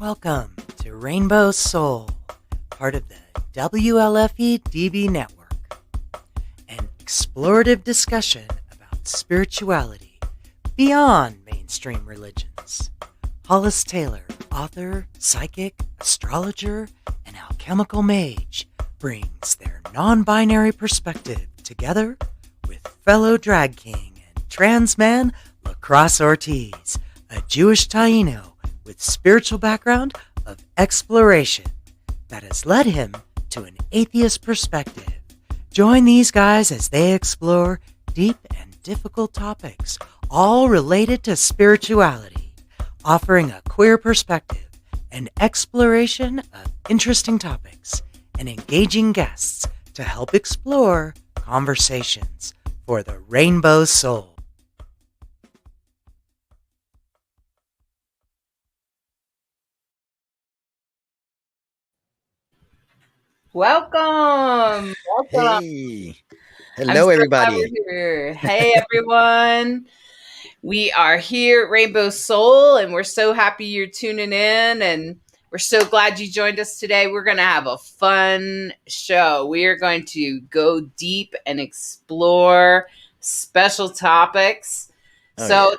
Welcome to Rainbow Soul, part of the WLFE DB network, an explorative discussion about spirituality beyond mainstream religions. Hollis Taylor, author, psychic, astrologer, and alchemical mage, brings their non-binary perspective together with fellow drag king and trans man LeKross Ortiz, a Jewish Taino with spiritual background of exploration that has led him to an atheist perspective. Join these guys as they explore deep and difficult topics, all related to spirituality, offering a queer perspective and exploration of interesting topics and engaging guests to help explore conversations for the Rainbow Soul. Welcome. Hey, hello everybody. Hey everyone. We are here at Rainbow Soul and we're so happy you're tuning in and we're so glad you joined us today. We're going to have a fun show. We are going to go deep and explore special topics.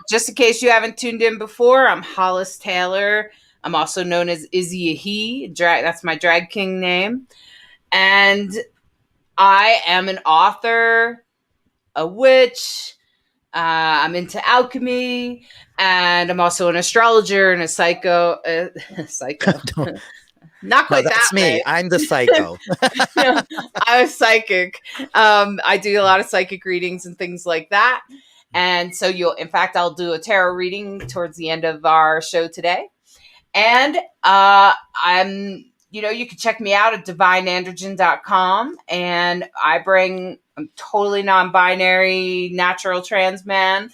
Just in case you haven't tuned in before, I'm Hollis Taylor. I'm also known as Izzy He. That's my drag king name. And I am an author, a witch, I'm into alchemy, and I'm also an astrologer and a psycho. Not quite that's that me. way. I'm the psycho. No, I'm a psychic. I do a lot of psychic readings and things like that. And so I'll do a tarot reading towards the end of our show today. And you can check me out at divineandrogyne.com. And I'm totally non-binary, natural trans man.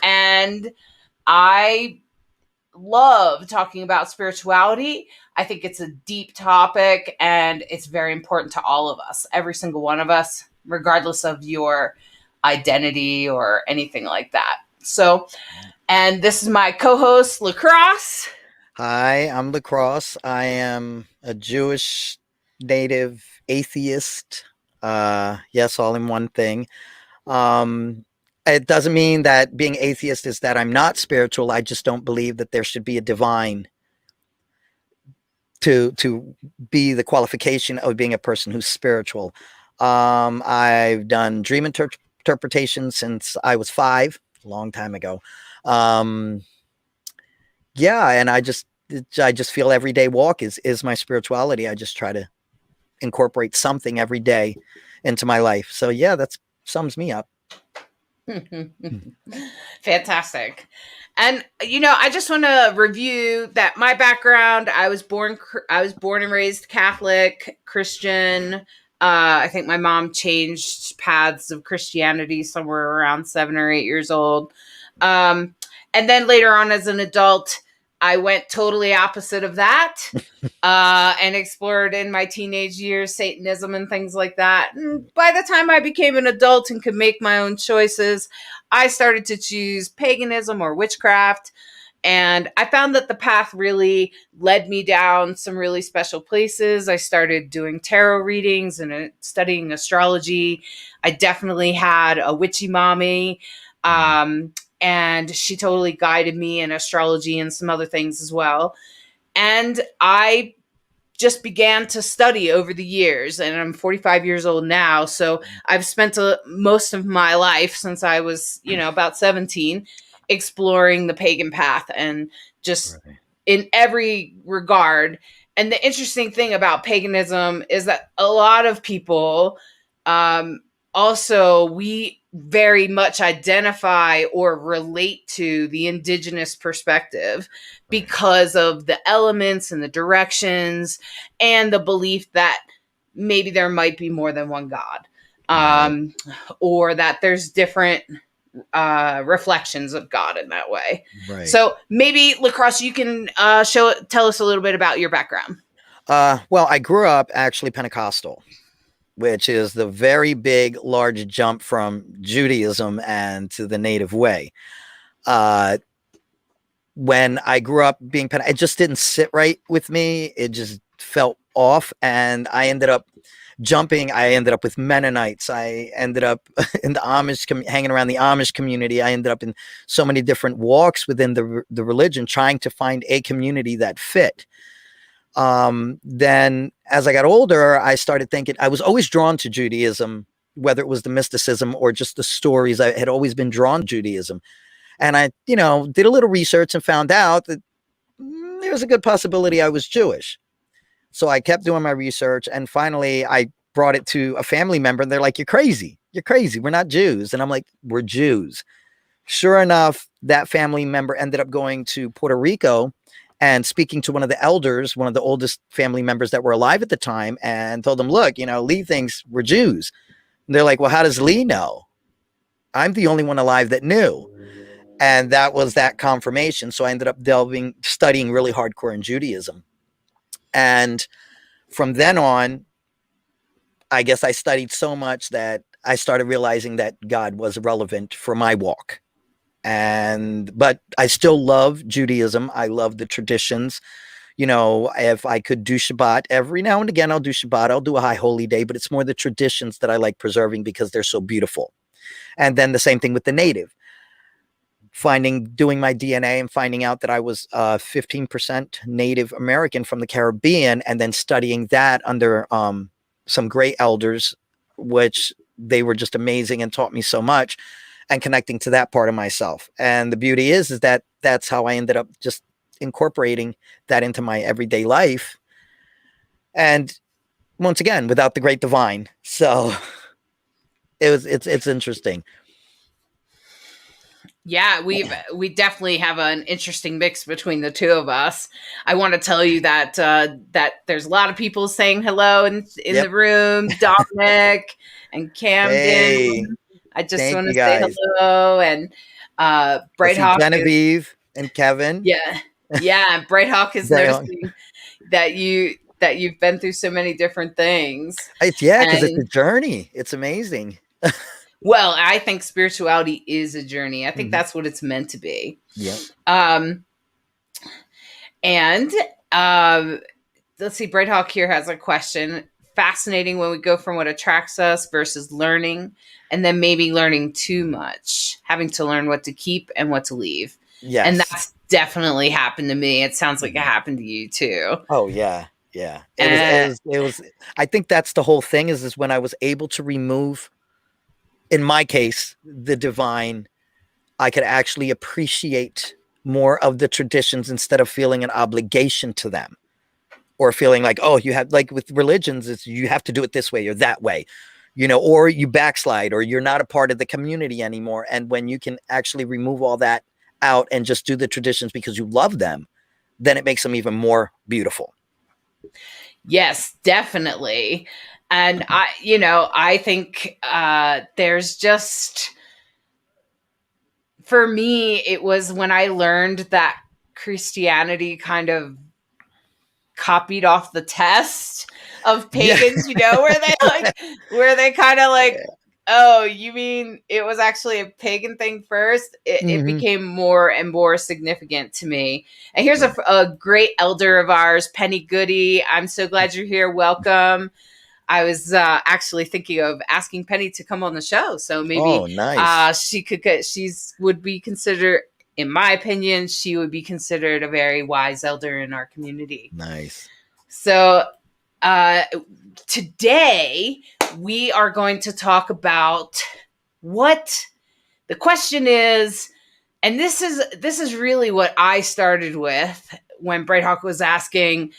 And I love talking about spirituality. I think it's a deep topic and it's very important to all of us, every single one of us, regardless of your identity or anything like that. So, and this is my co-host, LeKross. Hi, I'm LeKross. I am a Jewish native atheist. Yes, all in one thing. It doesn't mean that being atheist is that I'm not spiritual. I just don't believe that there should be a divine to be the qualification of being a person who's spiritual. I've done dream interpretation since I was 5, a long time ago. And I just feel everyday walk is my spirituality. I just try to incorporate something every day into my life. So yeah, that sums me up. Fantastic. And I just want to review that my background. I was born and raised Catholic, Christian. I think my mom changed paths of Christianity somewhere around 7 or 8 years old. And then later on as an adult, I went totally opposite of that and explored in my teenage years Satanism and things like that. And by the time I became an adult and could make my own choices, I started to choose paganism or witchcraft. And I found that the path really led me down some really special places. I started doing tarot readings and studying astrology. I definitely had a witchy mommy. And she totally guided me in astrology and some other things as well. And I just began to study over the years. And I'm 45 years old now. So I've spent most of my life since I was, about 17, exploring the pagan path and just in every regard. And the interesting thing about paganism is that a lot of people also, we very much identify or relate to the indigenous perspective because of the elements and the directions and the belief that maybe there might be more than one God, or that there's different reflections of God in that way. Right. So maybe, LeKross, you can tell us a little bit about your background. Well, I grew up actually Pentecostal, which is the very big, large jump from Judaism and to the native way. when I grew up being it just didn't sit right with me. It just felt off, and I ended up jumping. I ended up with Mennonites. I ended up in the Amish, hanging around the Amish community. I ended up in so many different walks within the religion, trying to find a community that fit. Then as I got older, I started thinking, I was always drawn to Judaism, whether it was the mysticism or just the stories. I had always been drawn to Judaism. And I, did a little research and found out that there was a good possibility I was Jewish. So I kept doing my research, and finally I brought it to a family member, and they're like, you're crazy. You're crazy. We're not Jews. And I'm like, we're Jews. Sure enough, that family member ended up going to Puerto Rico and speaking to one of the elders, one of the oldest family members that were alive at the time, and told them, look, Lee thinks we're Jews. And they're like, well, how does Lee know? I'm the only one alive that knew. And that was that confirmation. So I ended up studying really hardcore in Judaism. And from then on, I guess I studied so much that I started realizing that God was relevant for my walk. But I still love Judaism. I love the traditions. If I could do Shabbat every now and again, I'll do Shabbat. I'll do a high holy day, but it's more the traditions that I like preserving because they're so beautiful. And then the same thing with the native. Doing my DNA and finding out that I was 15% Native American from the Caribbean, and then studying that under some great elders, which they were just amazing and taught me so much, and connecting to that part of myself. And the beauty is that that's how I ended up just incorporating that into my everyday life. And once again, without the great divine. So it's interesting. Yeah, we definitely have an interesting mix between the two of us. I want to tell you that that there's a lot of people saying hello in the room. Dominic and Camden. Hey, I just want to say hello, and Bright Hawk, Genevieve and Kevin. Yeah. Bright Hawk is noticing that you've been through so many different things. Because it's a journey. It's amazing. Well, I think spirituality is a journey. I think that's what it's meant to be. Yeah. And let's see, Bright Hawk here has a question. Fascinating when we go from what attracts us versus learning, and then maybe learning too much, having to learn what to keep and what to leave. Yes. And that's definitely happened to me. It sounds like it happened to you too. Oh, yeah. Yeah. It was, I think that's the whole thing is when I was able to remove, in my case, the divine, I could actually appreciate more of the traditions instead of feeling an obligation to them, or feeling like, oh, you have, like with religions, it's you have to do it this way or that way, or you backslide, or you're not a part of the community anymore. And when you can actually remove all that out and just do the traditions because you love them, then it makes them even more beautiful. Yes, definitely. And I think there's just, for me, it was when I learned that Christianity kind of copied off the test of pagans, where they kind of like, oh, you mean it was actually a pagan thing first? It became more and more significant to me. And here's a great elder of ours, Penny Goody. I'm so glad you're here. Welcome. I was actually thinking of asking Penny to come on the show. So maybe would be considered, in my opinion, she would be considered a very wise elder in our community. Nice. So today we are going to talk about what the question is, and this is really what I started with when Bright Hawk was asking,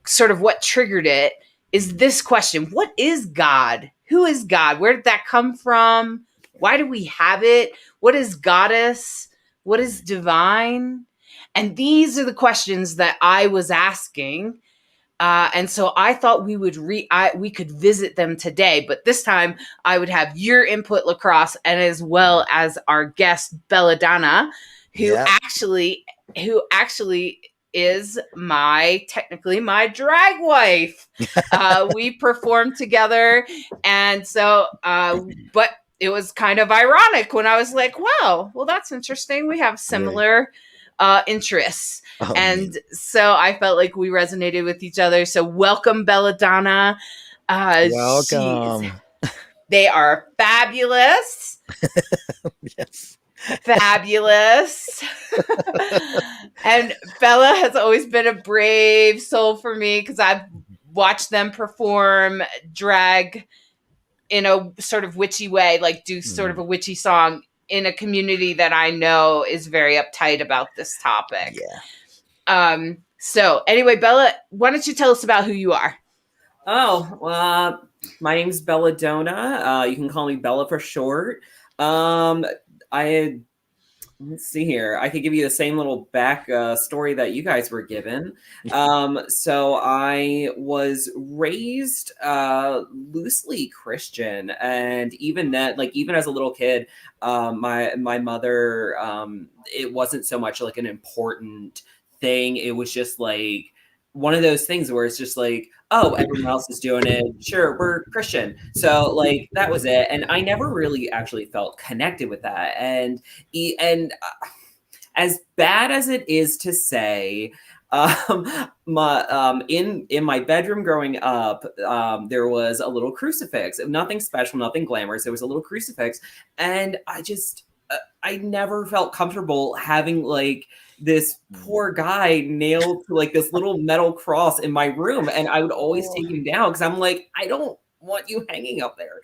sort of what triggered it, is this question: what is God? Who is God? Where did that come from? Why do we have it? What is goddess? What is divine? And these are the questions that I was asking. And so I thought we would we could visit them today, but this time I would have your input, LeKross, and as well as our guest Belladonna, who actually is technically my drag wife. We performed together, and so but it was kind of ironic when I was like, wow, well, that's interesting. We have similar interests. Oh, And so I felt like we resonated with each other. So welcome, Belladonna. welcome. They are fabulous. Yes. Fabulous. And Bella has always been a brave soul for me because I've watched them perform drag in a sort of witchy way, like do sort of a witchy song in a community that I know is very uptight about this topic. Yeah. So anyway, Bella, why don't you tell us about who you are? Oh, my name's Belladonna. You can call me Bella for short. Let's see here. I could give you the same little back story that you guys were given. So I was raised loosely Christian, and even that, like even as a little kid, my mother, it wasn't so much like an important thing. It was just like one of those things where it's just like, oh, everyone else is doing it. Sure, we're Christian. So like that was it. And I never really actually felt connected with that. And as bad as it is to say, in my bedroom growing up, there was a little crucifix. Nothing special, nothing glamorous. There was a little crucifix, and I never felt comfortable having like this poor guy nailed to like this little metal cross in my room, and I would always take him down because I'm like, I don't want you hanging up there.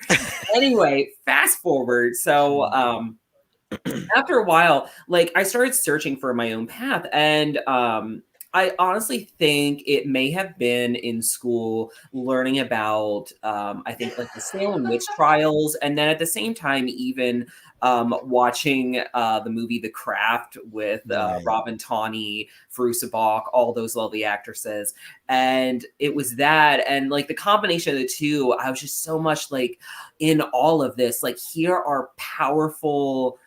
Anyway, fast forward. So after a while, like I started searching for my own path, and I honestly think it may have been in school learning about I think like the Salem witch trials, and then at the same time even watching the movie The Craft with Robin Tawney, Fairuza Balk, all those lovely actresses. And it was that, and like the combination of the two, I was just so much like in all of this, like here are powerful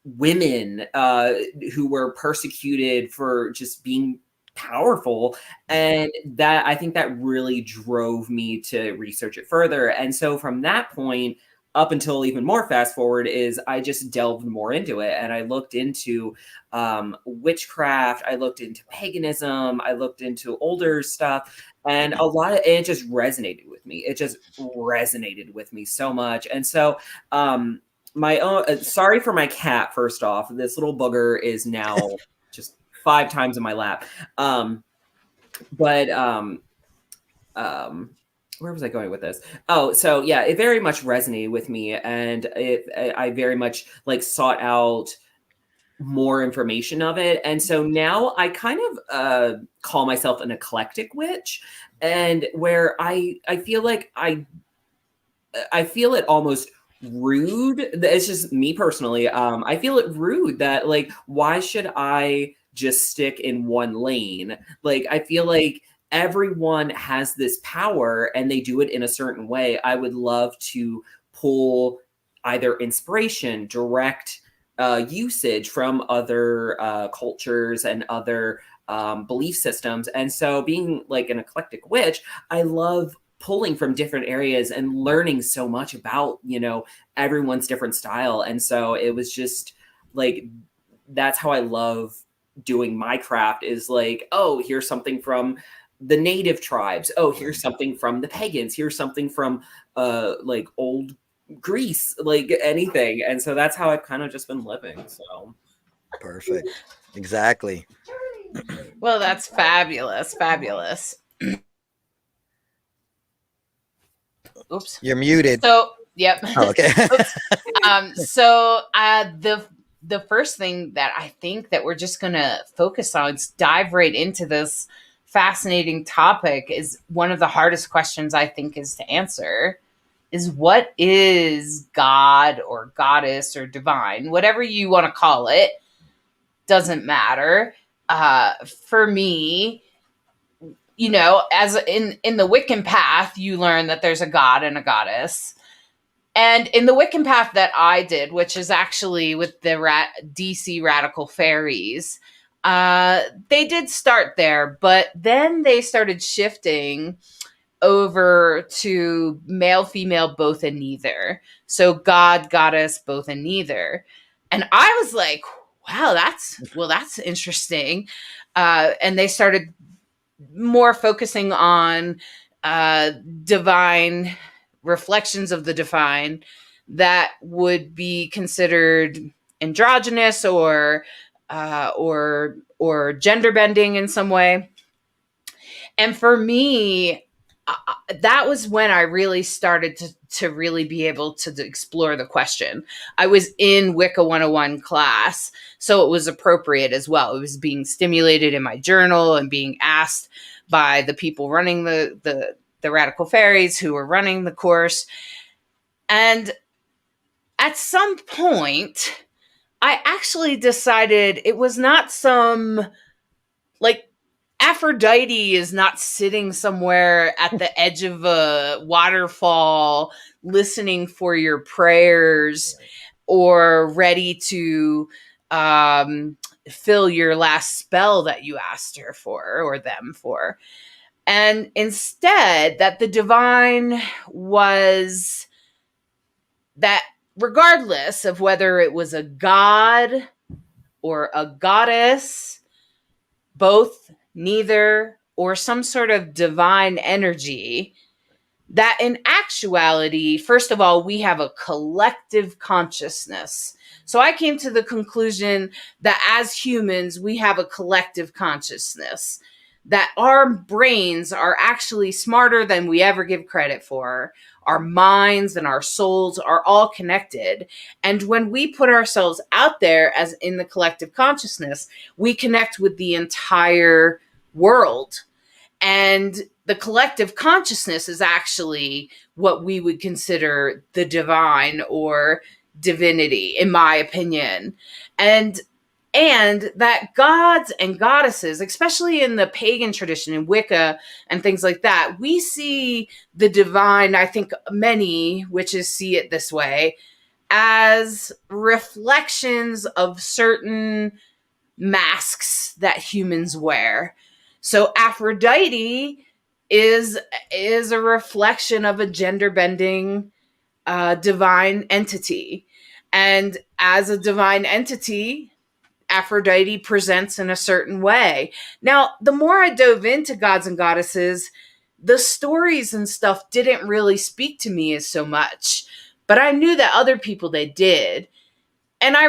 women who were persecuted for just being powerful, and that I think that really drove me to research it further. And so from that point up until even more fast forward is I just delved more into it, and I looked into witchcraft, I looked into paganism, I looked into older stuff, and it just resonated with me. It just resonated with me so much. And so my own sorry for my cat, first off. This little booger is now just 5 times in my lap. But where was I going with this? Oh, so yeah, it very much resonated with me, and I very much like sought out more information of it. And so now I kind of call myself an eclectic witch, and where I feel like I feel it almost rude. It's just me personally. I feel it rude that like, why should I just stick in one lane? Like, I feel like everyone has this power and they do it in a certain way. I would love to pull either inspiration, direct usage from other cultures and other belief systems. And so being like an eclectic witch, I love pulling from different areas and learning so much about, everyone's different style. And so it was just like, that's how I love doing my craft, is like, oh, here's something from the native tribes. Oh, here's something from the pagans. Here's something from like old Greece, like anything. And so that's how I've kind of just been living. So Perfect. Exactly. Well, that's fabulous. Fabulous. Oops. You're muted. So, yep. Oh, okay. So the first thing that I think that we're just going to focus on is dive right into this fascinating topic, is one of the hardest questions I think is to answer, is what is God or goddess or divine, whatever you want to call it, doesn't matter. For me, as in the Wiccan path, you learn that there's a god and a goddess. And in the Wiccan path that I did, which is actually with the DC Radical Fairies, they did start there, but then they started shifting over to male, female, both and neither. So God, goddess, both and neither. And I was like, wow, that's interesting. And they started more focusing on divine reflections of the divine that would be considered androgynous or gender bending in some way. And for me, that was when I really started to really be able to explore the question. I was in Wicca 101 class, so it was appropriate as well. It was being stimulated in my journal and being asked by the people running the Radical Fairies who were running the course. And at some point, I actually decided it was not some, like, Aphrodite is not sitting somewhere at the edge of a waterfall listening for your prayers or ready to fill your last spell that you asked her for or them for. And instead, that the divine was that regardless of whether it was a god or a goddess, both, neither, or some sort of divine energy, that in actuality, first of all, we have a collective consciousness. So I came to the conclusion that as humans, we have a collective consciousness, that our brains are actually smarter than we ever give credit for. Our minds and our souls are all connected. And when we put ourselves out there as in the collective consciousness, we connect with the entire world. And the collective consciousness is actually what we would consider the divine or divinity, in my opinion. And that gods and goddesses, especially in the pagan tradition, in Wicca and things like that, we see the divine, I think many witches see it this way, as reflections of certain masks that humans wear. So Aphrodite is a reflection of a gender bending divine entity. And as a divine entity, Aphrodite presents in a certain way. Now, the more I dove into gods and goddesses, the stories and stuff didn't really speak to me as so much, but I knew that other people, they did. And I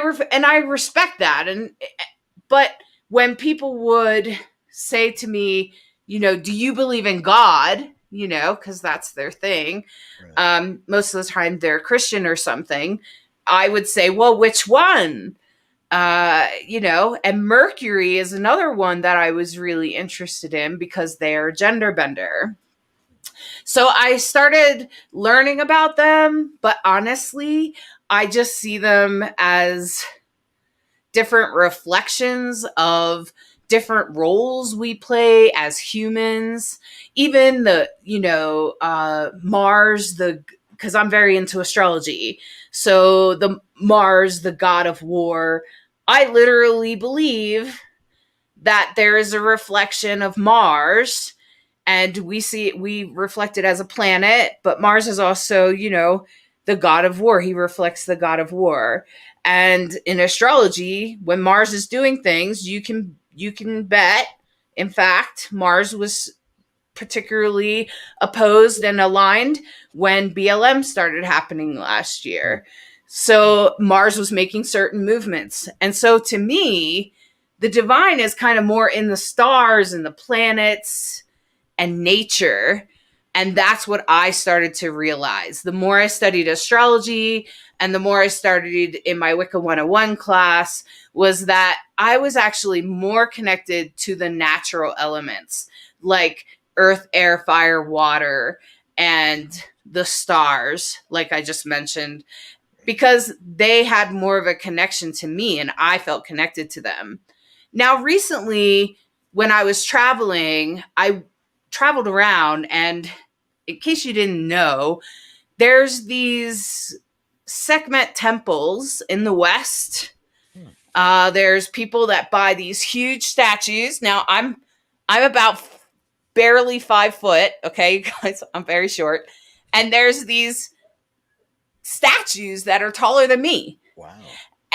respect that. But when people would say to me, do you believe in God? Because that's their thing. Right. Most of the time they're Christian or something. I would say, well, which one? And Mercury is another one that I was really interested in because they're gender bender. So I started learning about them, but honestly, I just see them as different reflections of different roles we play as humans. Even Mars, because I'm very into astrology. So the Mars, the god of war, I literally believe that there is a reflection of Mars, and we reflect it as a planet, but Mars is also, the god of war. He reflects the god of war. And in astrology, when Mars is doing things, you can bet, in fact, Mars was particularly opposed and aligned when BLM started happening last year. So Mars was making certain movements. And so to me, the divine is kind of more in the stars and the planets and nature. And that's what I started to realize. The more I studied astrology and the more I studied in my Wicca 101 class, was that I was actually more connected to the natural elements, like earth, air, fire, water, and the stars, like I just mentioned, because they had more of a connection to me and I felt connected to them. Now, recently, when I was traveling, I traveled around, and in case you didn't know, there's these Sekhmet temples in the West. There's people that buy these huge statues. Now, I'm about barely 5 foot. Okay, you guys, I'm very short. And there's these statues that are taller than me. Wow.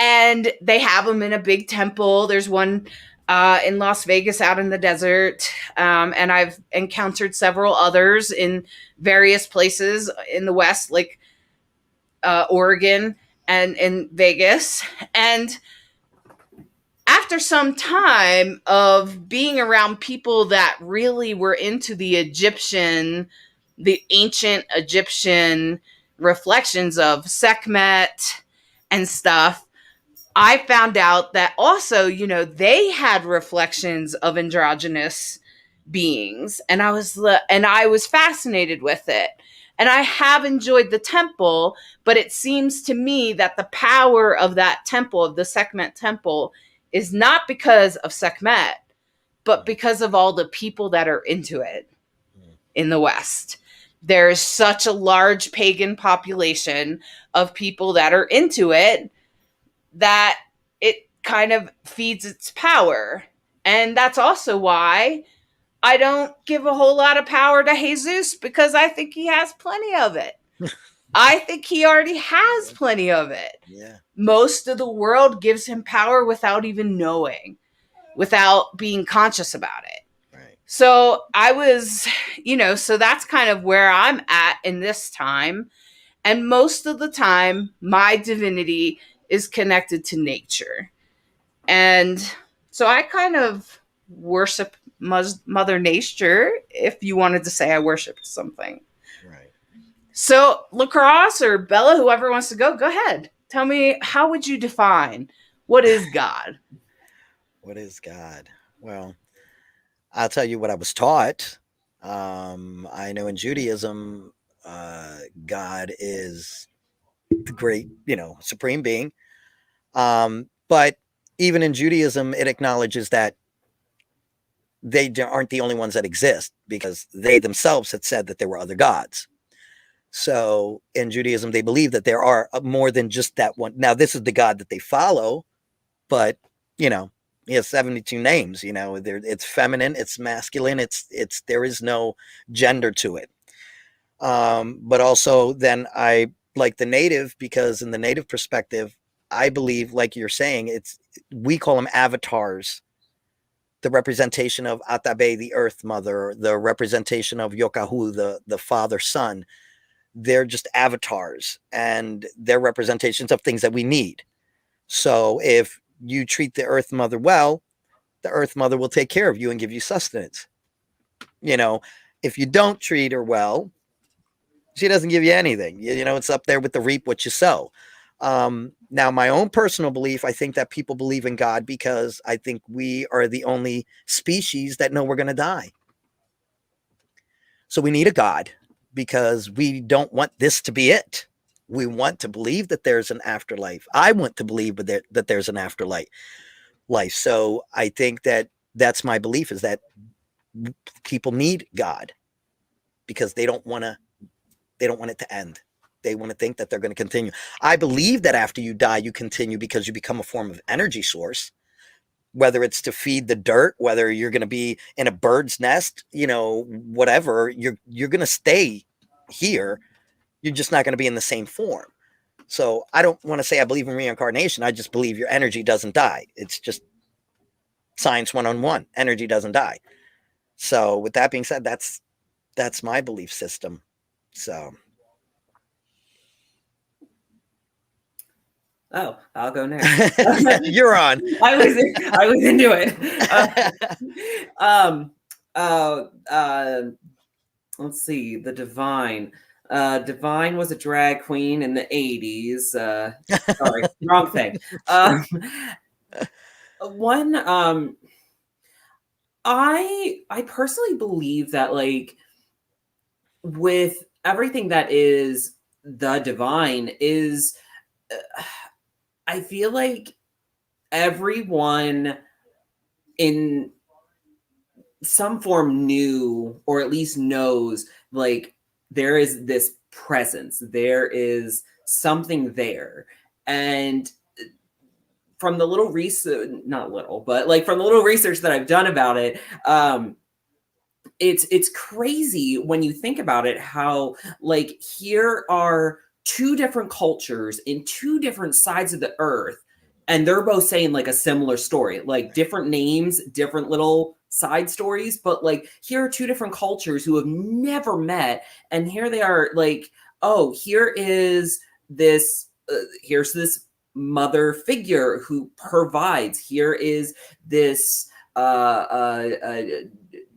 And they have them in a big temple. There's one in Las Vegas out in the desert. And I've encountered several others in various places in the West, like Oregon and in Vegas. And after some time of being around people that really were into the ancient Egyptian reflections of Sekhmet and stuff, I found out that also, they had reflections of androgynous beings, and I was fascinated with it. And I have enjoyed the temple, but it seems to me that the power of that temple, of the Sekhmet temple, is not because of Sekhmet, but because of all the people that are into it in the West. There's such a large pagan population of people that are into it that it kind of feeds its power. And that's also why I don't give a whole lot of power to Jesus, because I think he has plenty of it. I think he already has plenty of it. Yeah. Most of the world gives him power without even knowing, without being conscious about it. Right. So I was, so that's kind of where I'm at in this time. And most of the time, my divinity is connected to nature. And so I kind of worship Mother Nature, if you wanted to say I worshiped something. Right. So LeKross or Bella, whoever wants to go ahead. Tell me, how would you define what is God? What is God? Well, I'll tell you what I was taught. I know in Judaism, God is the great, supreme being. But even in Judaism, it acknowledges that they aren't the only ones that exist, because they themselves had said that there were other gods. So in Judaism, they believe that there are more than just that one. Now, this is the God that they follow, but, he has 72 names, it's feminine, it's masculine, it's there is no gender to it. But also then I like the native, because in the native perspective, I believe, like you're saying, we call them avatars. The representation of Atabe, the earth mother, the representation of Yokahu, the father son. They're just avatars, and they're representations of things that we need. So if you treat the earth mother well, the earth mother will take care of you and give you sustenance. If you don't treat her well, she doesn't give you anything. It's up there with the reap what you sow. Now, my own personal belief, I think that people believe in God because I think we are the only species that know we're going to die. So we need a God, because we don't want this to be it. We want to believe that there's an afterlife. I want to believe that there's an afterlife. So I think that that's my belief, is that people need God because they don't want it to end. They want to think that they're going to continue. I believe that after you die, you continue because you become a form of energy source, whether it's to feed the dirt, whether you're going to be in a bird's nest, whatever, you're going to stay here. You're just not going to be in the same form. So I don't want to say I believe in reincarnation. I just believe your energy doesn't die. It's just science 101. Energy doesn't die. So with that being said, that's my belief system. So. Oh, I'll go next. You're on. I was into it. Let's see. The Divine. Divine was a drag queen in the 80s. Sorry, wrong thing. I personally believe that, like, with everything that is the divine is, I feel like everyone in some form knew, or at least knows, like, there is this presence, there is something there. And from the little research, not little, but like from the little research that I've done about it, it's crazy when you think about it, how, like, here are two different cultures in two different sides of the earth and they're both saying like a similar story, like different names, different little side stories, but like here are two different cultures who have never met, and here they are like, oh, here's this mother figure who provides. Here is this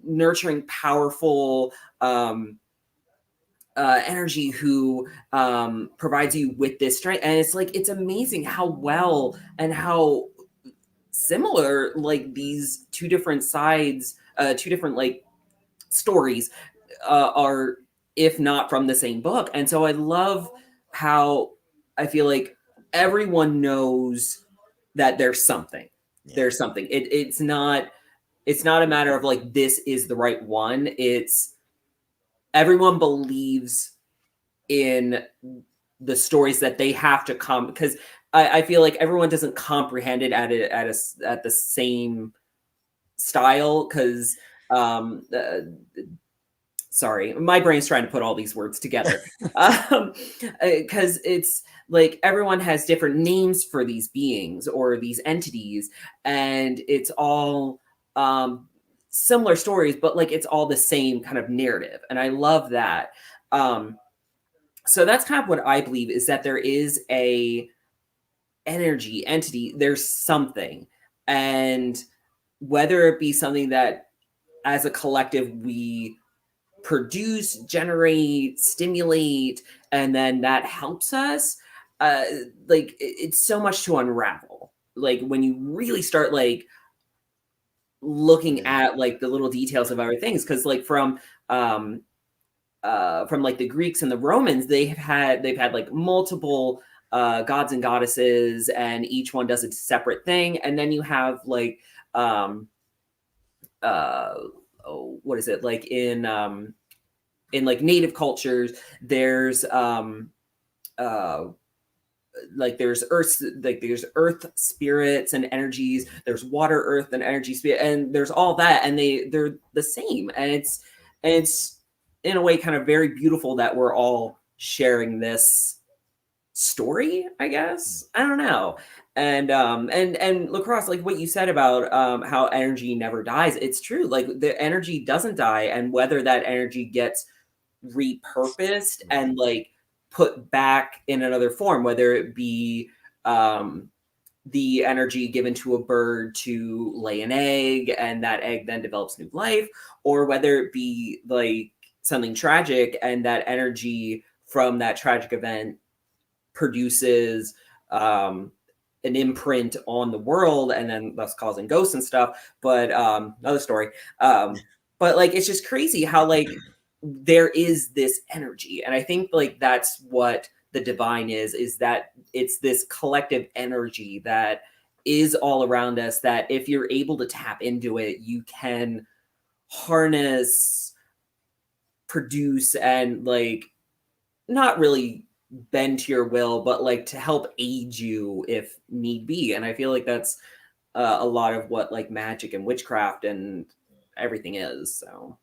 nurturing, powerful energy who provides you with this strength. And it's like, it's amazing how well and how similar like these two different sides, two different like stories are, if not from the same book. And so I love how I feel like everyone knows that there's something. Yeah. There's something. It's not a matter of like, this is the right one. It's everyone believes in the stories that they have to come, because I feel like everyone doesn't comprehend it at the same style, because sorry, my brain's trying to put all these words together, because it's like everyone has different names for these beings or these entities, and it's all similar stories, but like it's all the same kind of narrative, and I love that. So that's kind of what I believe, is that there is a entity, there's something, and whether it be something that as a collective we produce, generate, stimulate, and then that helps us, like it's so much to unravel, like when you really start like looking at like the little details of other things, because like from like the Greeks and the Romans, they've had like multiple gods and goddesses, and each one does a separate thing. And then you have like what is it, like in like native cultures, there's like there's earth spirits and energies, there's water, earth, and energy spirit, and there's all that, and they're the same, and it's in a way kind of very beautiful that we're all sharing this story, I guess. I don't know. And LeKross, like what you said about how energy never dies, it's true. Like the energy doesn't die, and whether that energy gets repurposed and like put back in another form, whether it be the energy given to a bird to lay an egg and that egg then develops new life, or whether it be like something tragic and that energy from that tragic event produces an imprint on the world and then thus causing ghosts and stuff. But another story. But like, it's just crazy how like there is this energy. And I think like that's what the divine is that it's this collective energy that is all around us, that if you're able to tap into it, you can harness, produce, and like not really bend to your will, but like to help aid you if need be. And I feel like that's a lot of what like magic and witchcraft and everything is. So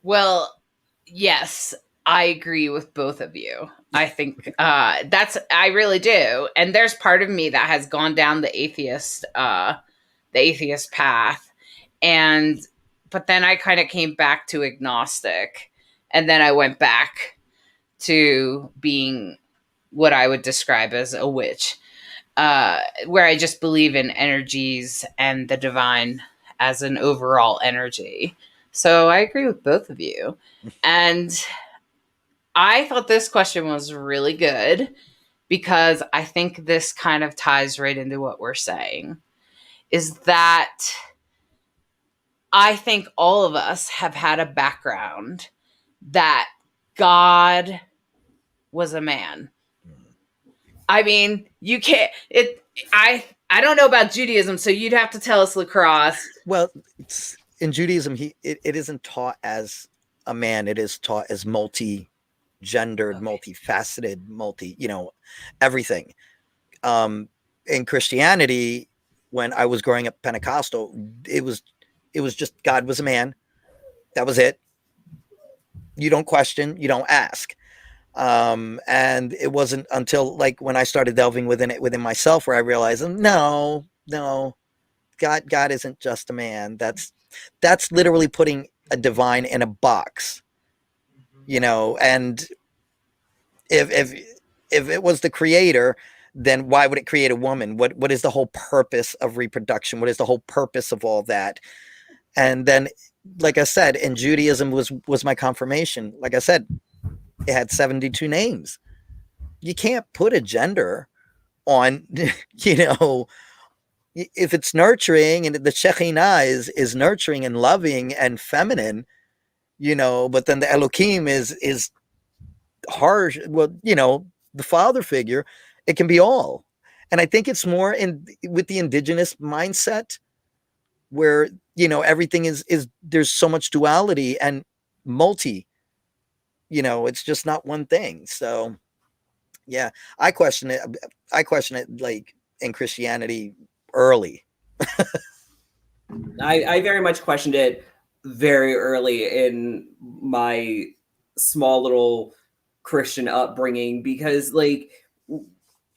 Well, yes, I agree with both of you. I think I really do. And there's part of me that has gone down the atheist path. But then I kind of came back to agnostic. And then I went back to being what I would describe as a witch, where I just believe in energies and the divine as an overall energy. So I agree with both of you. And I thought this question was really good because I think this kind of ties right into what we're saying, is that I think all of us have had a background that God was a man. I mean, you can't, I don't know about Judaism, so you'd have to tell us, LeKross. Well, in Judaism, it isn't taught as a man. It is taught as multi-gendered, multifaceted, everything. In Christianity, when I was growing up Pentecostal, it was just God was a man. That was it. You don't question, you don't ask. And it wasn't until like when I started delving within myself where I realized, no, God isn't just a man. That's literally putting a divine in a box, and if it was the creator, then why would it create a woman? What is the whole purpose of reproduction? What is the whole purpose of all that? And then, like I said, in Judaism was my confirmation. Like I said, it had 72 names. You can't put a gender on, if it's nurturing and the Shekhinah is nurturing and loving and feminine, but then the Elohim is harsh. Well, the father figure, it can be all. And I think it's more with the indigenous mindset where, everything is there's so much duality and multi, it's just not one thing. So yeah, I question it like in Christianity early. I very much questioned it very early in my small little Christian upbringing, because like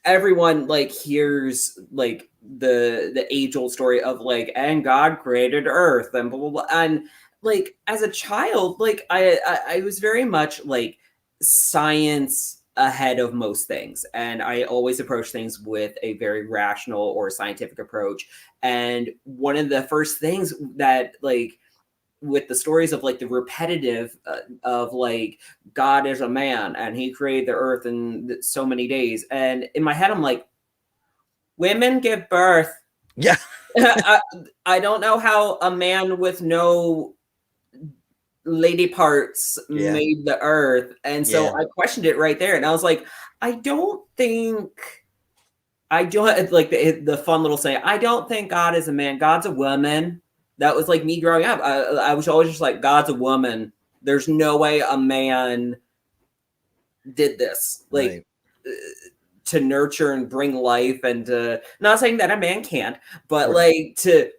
everyone like hears like the age old story of like, and God created earth and blah blah blah, and like as a child, like I was very much like science ahead of most things, and I always approach things with a very rational or scientific approach. And one of the first things that like with the stories of like the repetitive of like God is a man and he created the earth in so many days, and in my head I'm like, women give birth. Yeah. I don't know how a man with no lady parts made the earth. And so I questioned it right there, and I was like, I don't like the fun little saying, I don't think God is a man, God's a woman. That was like me growing up. I was always just like, God's a woman. There's no way a man did this, like to nurture and bring life, and not saying that a man can't, but like to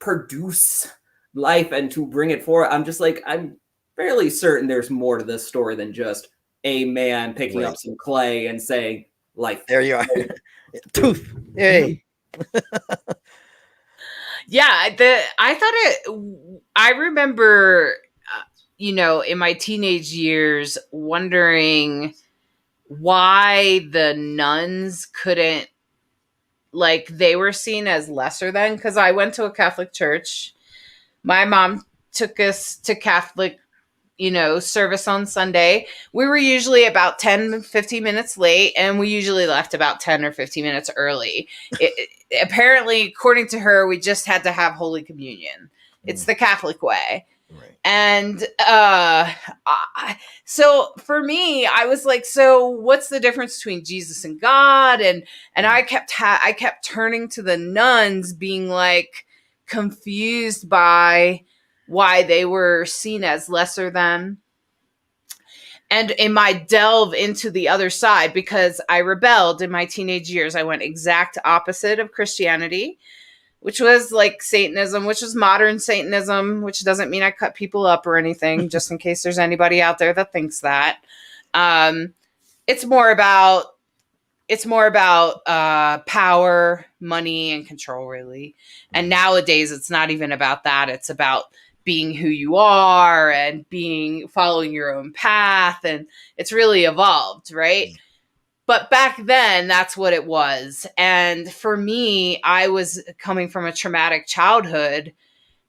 produce life and to bring it forward. I'm just like, I'm fairly certain there's more to this story than just a man picking up some clay and saying life. There you are. Tooth. Hey. Yeah, I remember, in my teenage years wondering why the nuns couldn't, like, they were seen as lesser than, because I went to a Catholic church. My mom took us to Catholic, service on Sunday. We were usually about 10, 15 minutes late, and we usually left about 10 or 15 minutes early. Apparently, according to her, we just had to have Holy Communion. It's the Catholic way. Right. And so for me, I was like, so what's the difference between Jesus and God? And I kept turning to the nuns, being like confused by why they were seen as lesser than. And in my delve into the other side, because I rebelled in my teenage years, I went exact opposite of Christianity, which was like Satanism, which is modern Satanism, which doesn't mean I cut people up or anything, just in case there's anybody out there that thinks that. It's more about power, money, and control, really. And nowadays, it's not even about that. It's about being who you are and following your own path. And it's really evolved, right? But back then, that's what it was. And for me, I was coming from a traumatic childhood.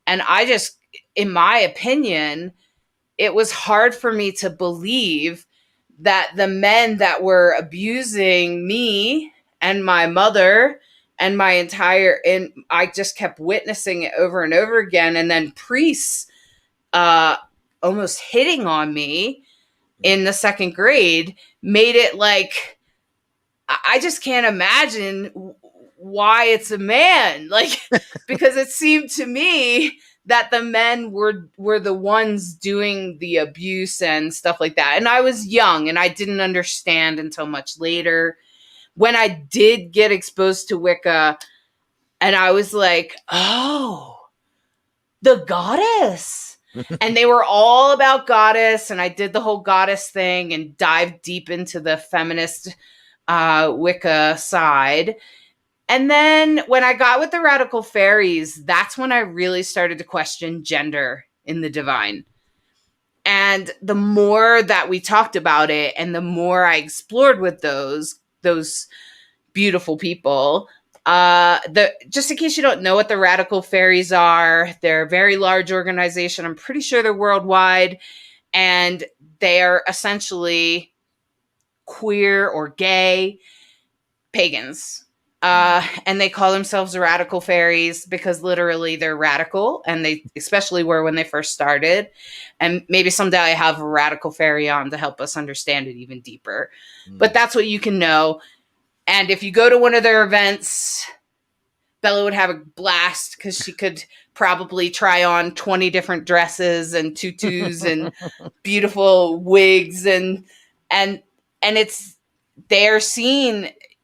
And I just, in my opinion, it was hard for me to believe that the men that were abusing me and my mother and I just kept witnessing it over and over again. And then priests almost hitting on me in the second grade made it like, I just can't imagine why it's a man. Like, because it seemed to me that the men were the ones doing the abuse and stuff like that. And I was young and I didn't understand until much later, when I did get exposed to Wicca, and I was like, oh, the goddess. And they were all about goddess. And I did the whole goddess thing and dived deep into the feminist Wicca side. And then when I got with the radical fairies, that's when I really started to question gender in the divine. And the more that we talked about it and the more I explored with those beautiful people, just in case you don't know what the radical fairies are, they're a very large organization. I'm pretty sure they're worldwide, and they're essentially queer or gay pagans. And they call themselves radical fairies because literally they're radical, and they especially were when they first started. And maybe someday I have a radical fairy on to help us understand it even deeper. But that's what you can know. And if you go to one of their events, Bella would have a blast because she could probably try on 20 different dresses and tutus and beautiful wigs, and it's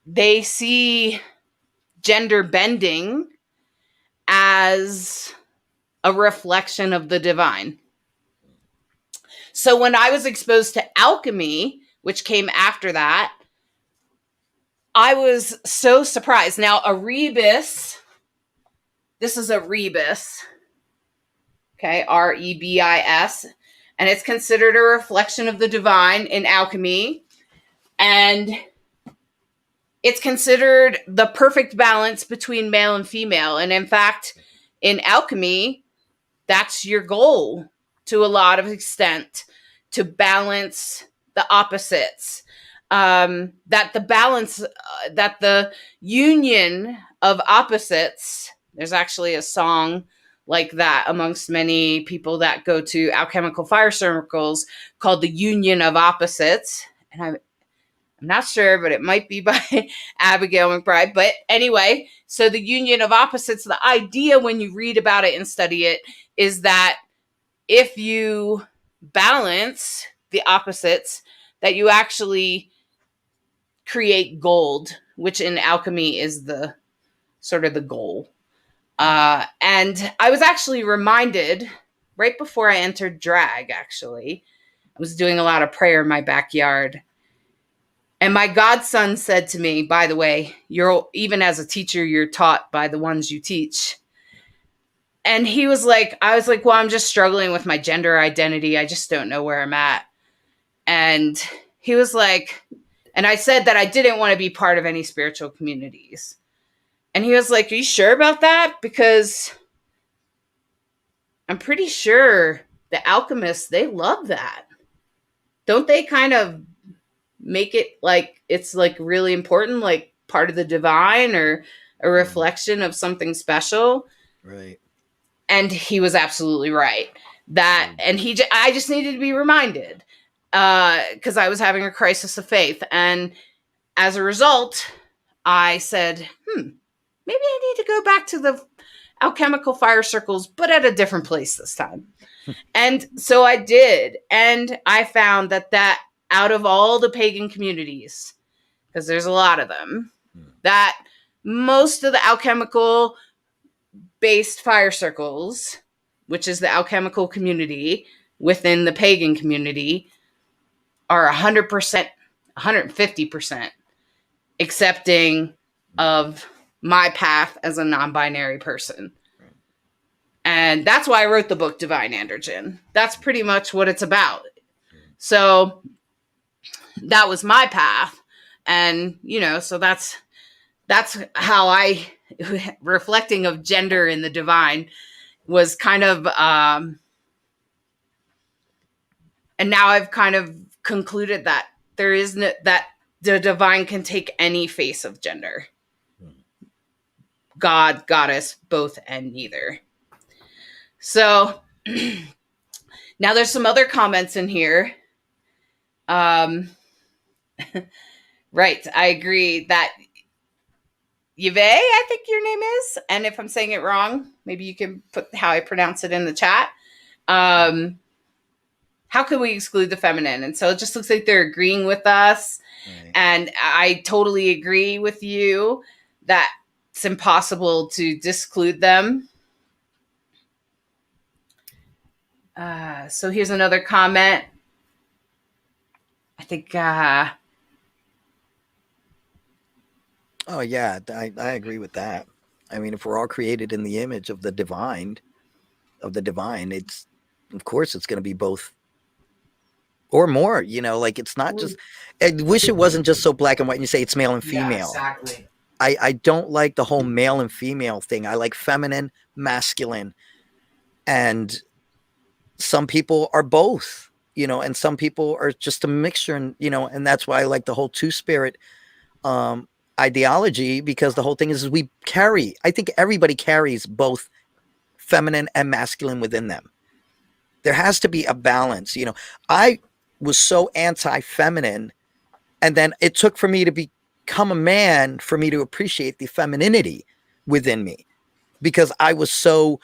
they see gender bending as a reflection of the divine. So when I was exposed to alchemy, which came after that, I was so surprised. Now, a rebis, this is a rebis, okay, Rebis, and it's considered a reflection of the divine in alchemy. And it's considered the perfect balance between male and female. And in fact, in alchemy, that's your goal to a lot of extent, to balance the opposites. That the union of opposites, there's actually a song like that amongst many people that go to alchemical fire circles called The Union of Opposites. And I'm not sure, but it might be by Abigail McBride. But anyway, so the union of opposites, the idea when you read about it and study it is that if you balance the opposites, that you actually create gold, which in alchemy is the sort of the goal. And I was actually reminded right before I entered drag, actually, I was doing a lot of prayer in my backyard. And my godson said to me, by the way, even as a teacher, you're taught by the ones you teach. And I was like, well, I'm just struggling with my gender identity. I just don't know where I'm at. And he was like, and I said that I didn't want to be part of any spiritual communities. And he was like, are you sure about that? Because I'm pretty sure the alchemists, they love that. Don't they kind of make it like it's like really important, like part of the divine or a reflection of something special? Right. And he was absolutely right. I just needed to be reminded because I was having a crisis of faith. And as a result, I said, maybe I need to go back to the alchemical fire circles, but at a different place this time. And so I did. And I found that out of all the pagan communities, because there's a lot of them, that most of the alchemical based fire circles, which is the alchemical community within the pagan community, are 100%, 150% accepting of my path as a non-binary person. And that's why I wrote the book Divine Androgyne. That's pretty much what it's about. So that was my path. And, so that's how I, reflecting of gender in the divine, was kind of, and now I've kind of concluded that there is that the divine can take any face of gender. God, goddess, both and neither. So now there's some other comments in here. Right. I agree that Yve, I think your name is. And if I'm saying it wrong, maybe you can put how I pronounce it in the chat. How can we exclude the feminine? And so it just looks like they're agreeing with us. Right. And I totally agree with you that it's impossible to disclude them. So here's another comment. I think Oh yeah, I agree with that. I mean, if we're all created in the image of the divine, it's of course it's going to be both or more. You know, like it's not just. I wish it wasn't just so black and white. And you say it's male and yeah, female. exactly. I don't like the whole male and female thing. I like feminine, masculine, and some people are both. You know, and some people are just a mixture, and you know, and that's why I like the whole two spirit ideology, because the whole thing is we carry, I think everybody carries both feminine and masculine within them. There has to be a balance. You know, I was so anti-feminine, and then it took for me to become a man for me to appreciate the femininity within me, because I was so,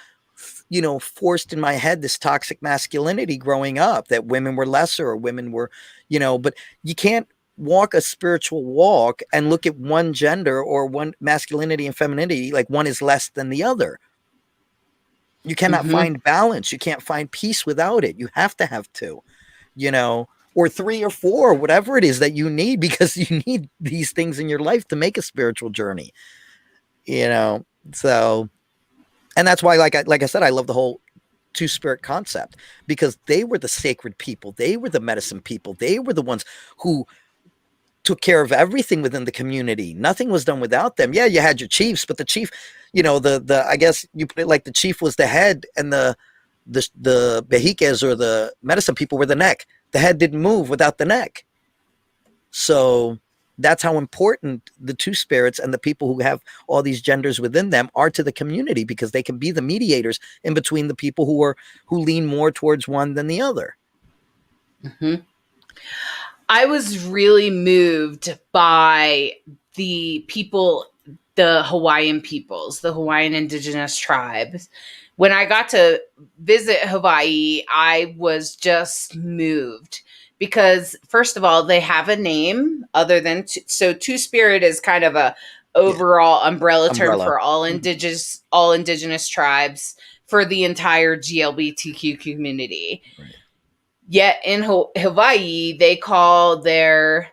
you know, forced in my head this toxic masculinity growing up, that women were lesser or women were, you know, but you can't walk a spiritual walk and look at one gender or one masculinity and femininity like one is less than the other. You cannot find balance. You can't find peace without it. You have to have two, you know, or three or four, whatever it is that you need, because you need these things in your life to make a spiritual journey, you know. So, and that's why, like I said, I love the whole two spirit concept, because they were the sacred people. They were the medicine people. They were the ones who took care of everything within the community. Nothing was done without them. Yeah, you had your chiefs, but the chief, you know, the I guess you put it like the chief was the head, and the bejiques or the medicine people were the neck. The head didn't move without the neck. So that's how important the two spirits and the people who have all these genders within them are to the community, because they can be the mediators in between the people who lean more towards one than the other. I was really moved by the people, the Hawaiian peoples, the Hawaiian indigenous tribes. When I got to visit Hawaii, I was just moved, because first of all, they have a name other than so Two Spirit is kind of a overall umbrella term for all indigenous tribes for the entire GLBTQ community. Right. Yet in Hawaii, they call their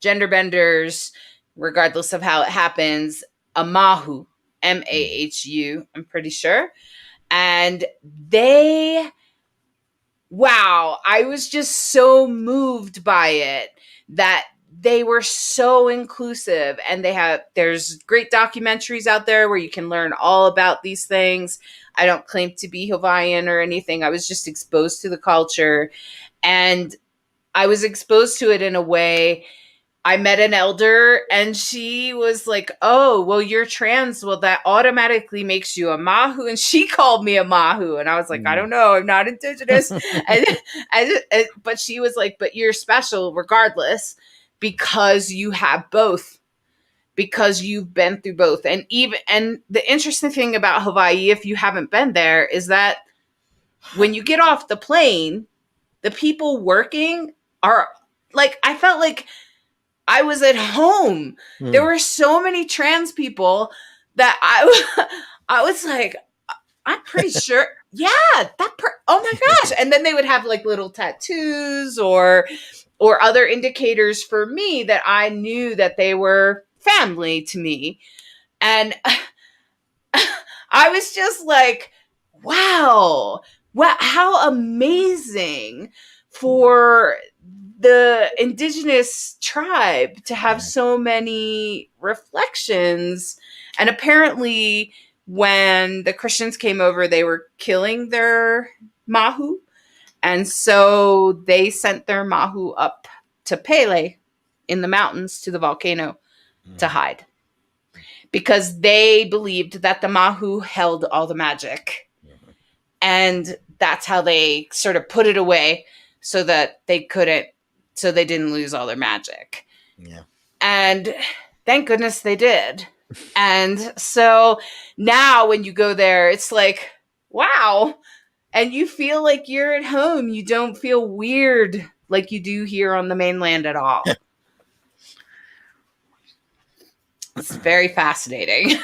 gender benders, regardless of how it happens, a mahu, Mahu, I'm pretty sure. And wow, I was just so moved by it, that they were so inclusive, and there's great documentaries out there where you can learn all about these things. I don't claim to be Hawaiian or anything. I was just exposed to the culture, and I was exposed to it in a way. I met an elder, and she was like, "Oh, well, you're trans. Well, that automatically makes you a mahu." And she called me a mahu. And I was like, I don't know. I'm not indigenous. But she was like, "But you're special regardless, because you have both, because you've been through both." And the interesting thing about Hawaii, if you haven't been there, is that when you get off the plane, the people working are like, I felt like I was at home. There were so many trans people that I was like, I'm pretty sure. Yeah, oh my gosh. And then they would have like little tattoos or other indicators for me that I knew that they were family to me. And I was just like, wow, how amazing for the indigenous tribe to have so many reflections. And apparently when the Christians came over, they were killing their mahu. And so they sent their mahu up to Pele in the mountains to the volcano to hide, because they believed that the mahu held all the magic. And that's how they sort of put it away, so that they didn't lose all their magic. Yeah. And thank goodness they did. And so now when you go there, it's like, wow. And you feel like you're at home. You don't feel weird like you do here on the mainland at all. It's very fascinating.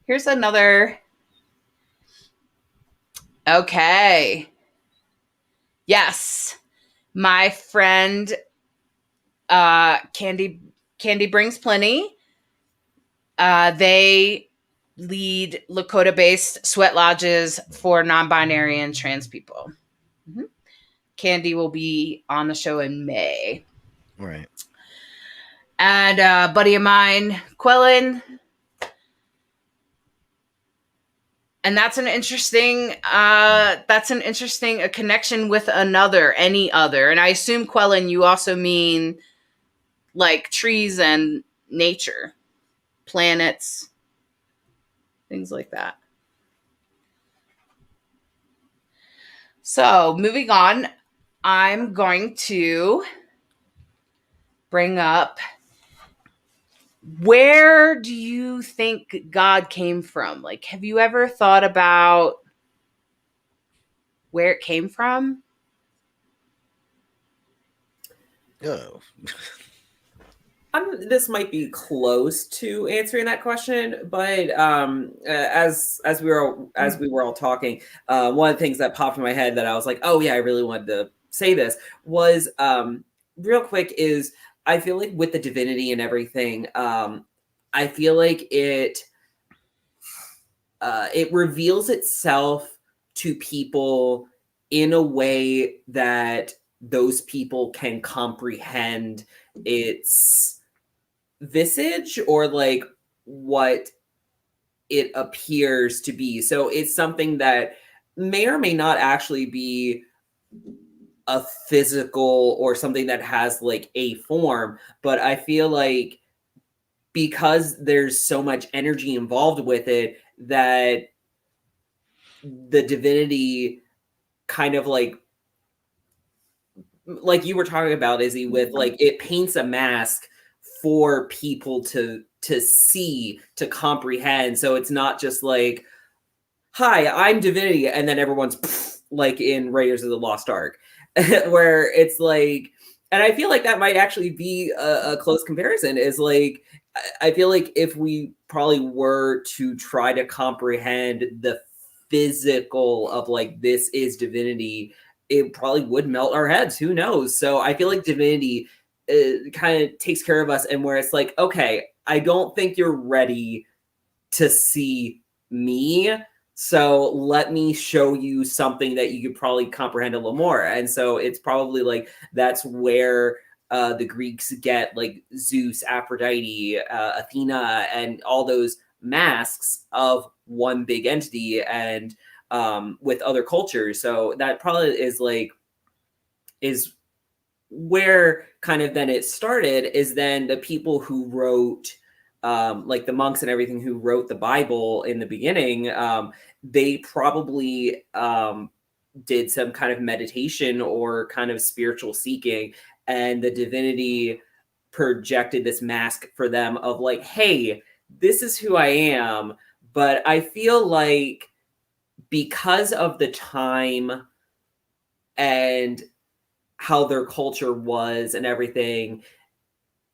Here's another. Okay. Yes. My friend Candy Brings Plenty. They lead Lakota-based sweat lodges for non-binary and trans people. Mm-hmm. Candy will be on the show in May. Right. And a buddy of mine, Quellen. And that's an interesting a connection with any other. And I assume, Quellen, you also mean like trees and nature, planets, things like that. So moving on, I'm going to bring up, where do you think God came from? Like, have you ever thought about where it came from? Oh. This might be close to answering that question, but as we were all talking, one of the things that popped in my head that I was like, oh yeah, I really wanted to say this was real quick is, I feel like with the divinity and everything, I feel like it reveals itself to people in a way that those people can comprehend its visage, or like what it appears to be. So it's something that may or may not actually be a physical or something that has like a form, but I feel like because there's so much energy involved with it, that the divinity kind of like you were talking about, Izzy, with like it paints a mask for people to see, to comprehend. So it's not just like, hi, I'm divinity, and then everyone's like in Raiders of the Lost Ark, where it's like, and I feel like that might actually be a close comparison, is like, I feel like if we probably were to try to comprehend the physical of like, this is divinity, it probably would melt our heads. Who knows? So I feel like divinity kind of takes care of us, and where it's like, okay, I don't think you're ready to see me, so let me show you something that you could probably comprehend a little more. And so it's probably like, that's where the Greeks get like Zeus, Aphrodite, Athena, and all those masks of one big entity, and with other cultures. So that probably is where kind of then it started, is then the people who wrote, like the monks and everything who wrote the Bible in the beginning, they probably did some kind of meditation or kind of spiritual seeking, and the divinity projected this mask for them of like, hey, this is who I am. But I feel like because of the time and how their culture was and everything,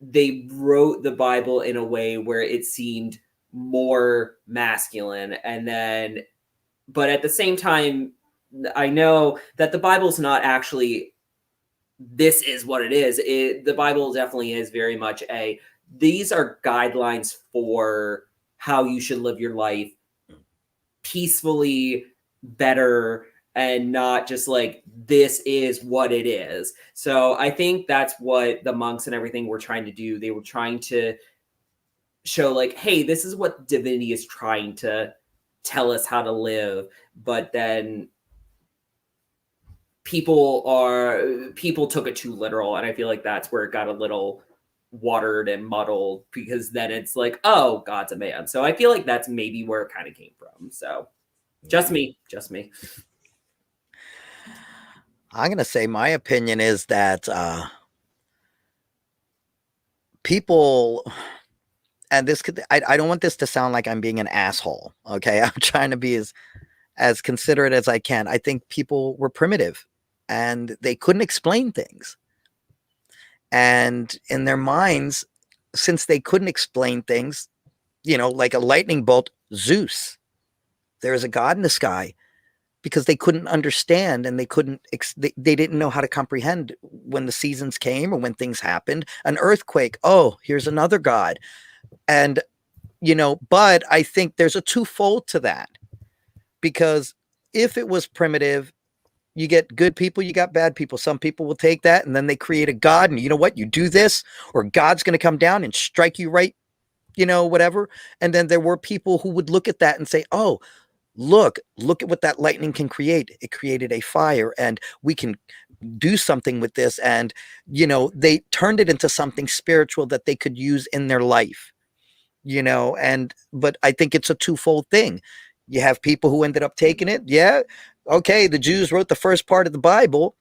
they wrote the Bible in a way where it seemed more masculine. And then, but at the same time, I know that the Bible's not actually, this is what it is. The Bible definitely is very much these are guidelines for how you should live your life peacefully, better, and not just like, this is what it is. So I think that's what the monks and everything were trying to do. They were trying to show like, hey, this is what divinity is trying to tell us how to live. But then people took it too literal. And I feel like that's where it got a little watered and muddled, because then it's like, oh, God's a man. So I feel like that's maybe where it kind of came from. So just me. I'm going to say my opinion is that people, and this could, I don't want this to sound like I'm being an asshole. Okay. I'm trying to be as considerate as I can. I think people were primitive and they couldn't explain things. And in their minds, since they couldn't explain things, like a lightning bolt, Zeus, there is a god in the sky, because they couldn't understand, and they didn't know how to comprehend when the seasons came or when things happened. An earthquake, oh, here's another god. And but I think there's a twofold to that, because if it was primitive, you get good people, you got bad people. Some people will take that and then they create a god, and you know what, you do this, or God's going to come down and strike you right, whatever. And then there were people who would look at that and say, oh, look at what that lightning can create. It created a fire, and we can do something with this. And they turned it into something spiritual that they could use in their life, but I think it's a twofold thing. You have people who ended up taking it. Yeah. Okay. The Jews wrote the first part of the Bible,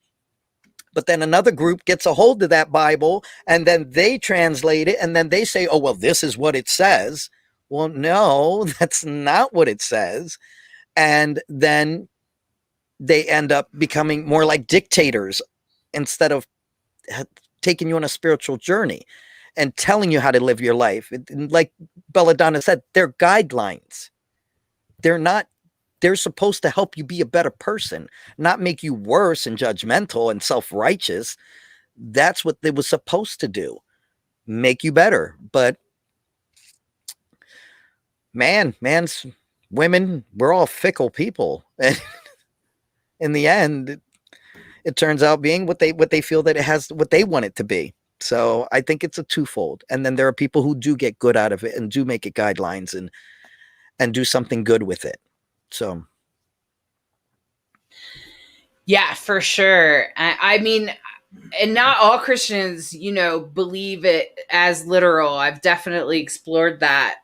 but then another group gets a hold of that Bible, and then they translate it, and then they say, oh, well, this is what it says. Well, no, that's not what it says. And then they end up becoming more like dictators instead of taking you on a spiritual journey and telling you how to live your life. Like Belladonna said, they're guidelines. They're supposed to help you be a better person, not make you worse and judgmental and self-righteous. That's what they were supposed to do, make you better. But women, we're all fickle people. And in the end, it turns out being what they feel that it has, what they want it to be. So I think it's a twofold. And then there are people who do get good out of it and do make it guidelines and do something good with it. So. Yeah, for sure. I mean, and not all Christians, believe it as literal. I've definitely explored that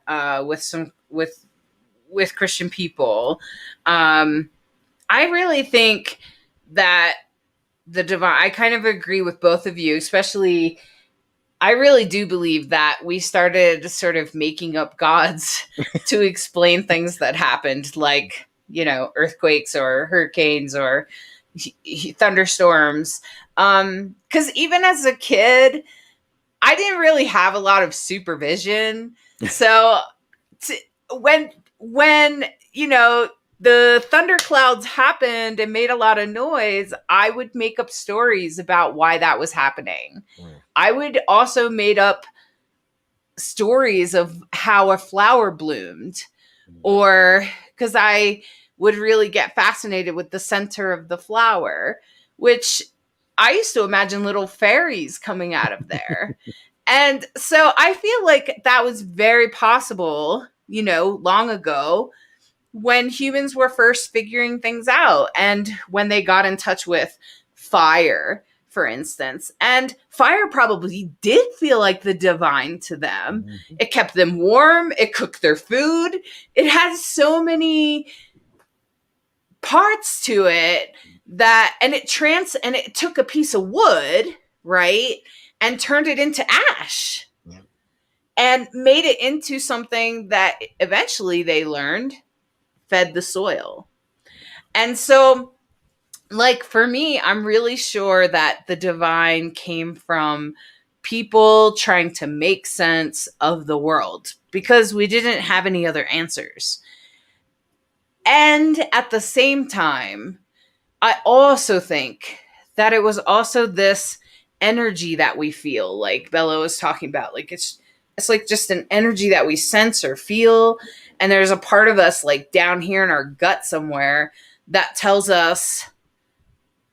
with Christian people. I really think that the divine, I kind of agree with both of you, especially I really do believe that we started sort of making up gods to explain things that happened, like, earthquakes or hurricanes or thunderstorms. Because even as a kid, I didn't really have a lot of supervision. So when the thunderclouds happened and made a lot of noise, I would make up stories about why that was happening. I would also made up stories of how a flower bloomed, or because I would really get fascinated with the center of the flower, which I used to imagine little fairies coming out of there. And so I feel like that was very possible, long ago, when humans were first figuring things out and when they got in touch with fire, for instance. And fire probably did feel like the divine to them. Mm-hmm. It kept them warm. It cooked their food. It had so many parts to it and it took a piece of wood, right, and turned it into ash. Yeah. And made it into something that eventually they learned fed the soil. And so, like, for me, I'm really sure that the divine came from people trying to make sense of the world because we didn't have any other answers. And at the same time, I also think that it was also this energy that we feel, like Bella was talking about. Like, it's like just an energy that we sense or feel. And there's a part of us like down here in our gut somewhere that tells us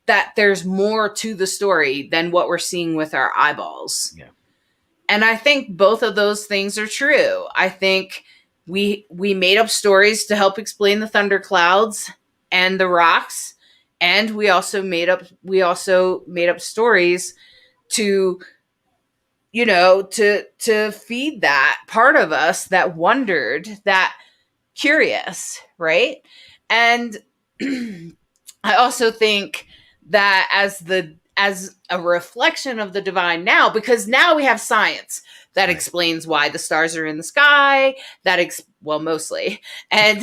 that there's more to the story than what we're seeing with our eyeballs. Yeah. And I think both of those things are true. I think we made up stories to help explain the thunderclouds and the rocks. And we also made up stories to, to feed that part of us that wondered, that curious, right? And I also think that as a reflection of the divine now, because now we have science that explains why the stars are in the sky, mostly. And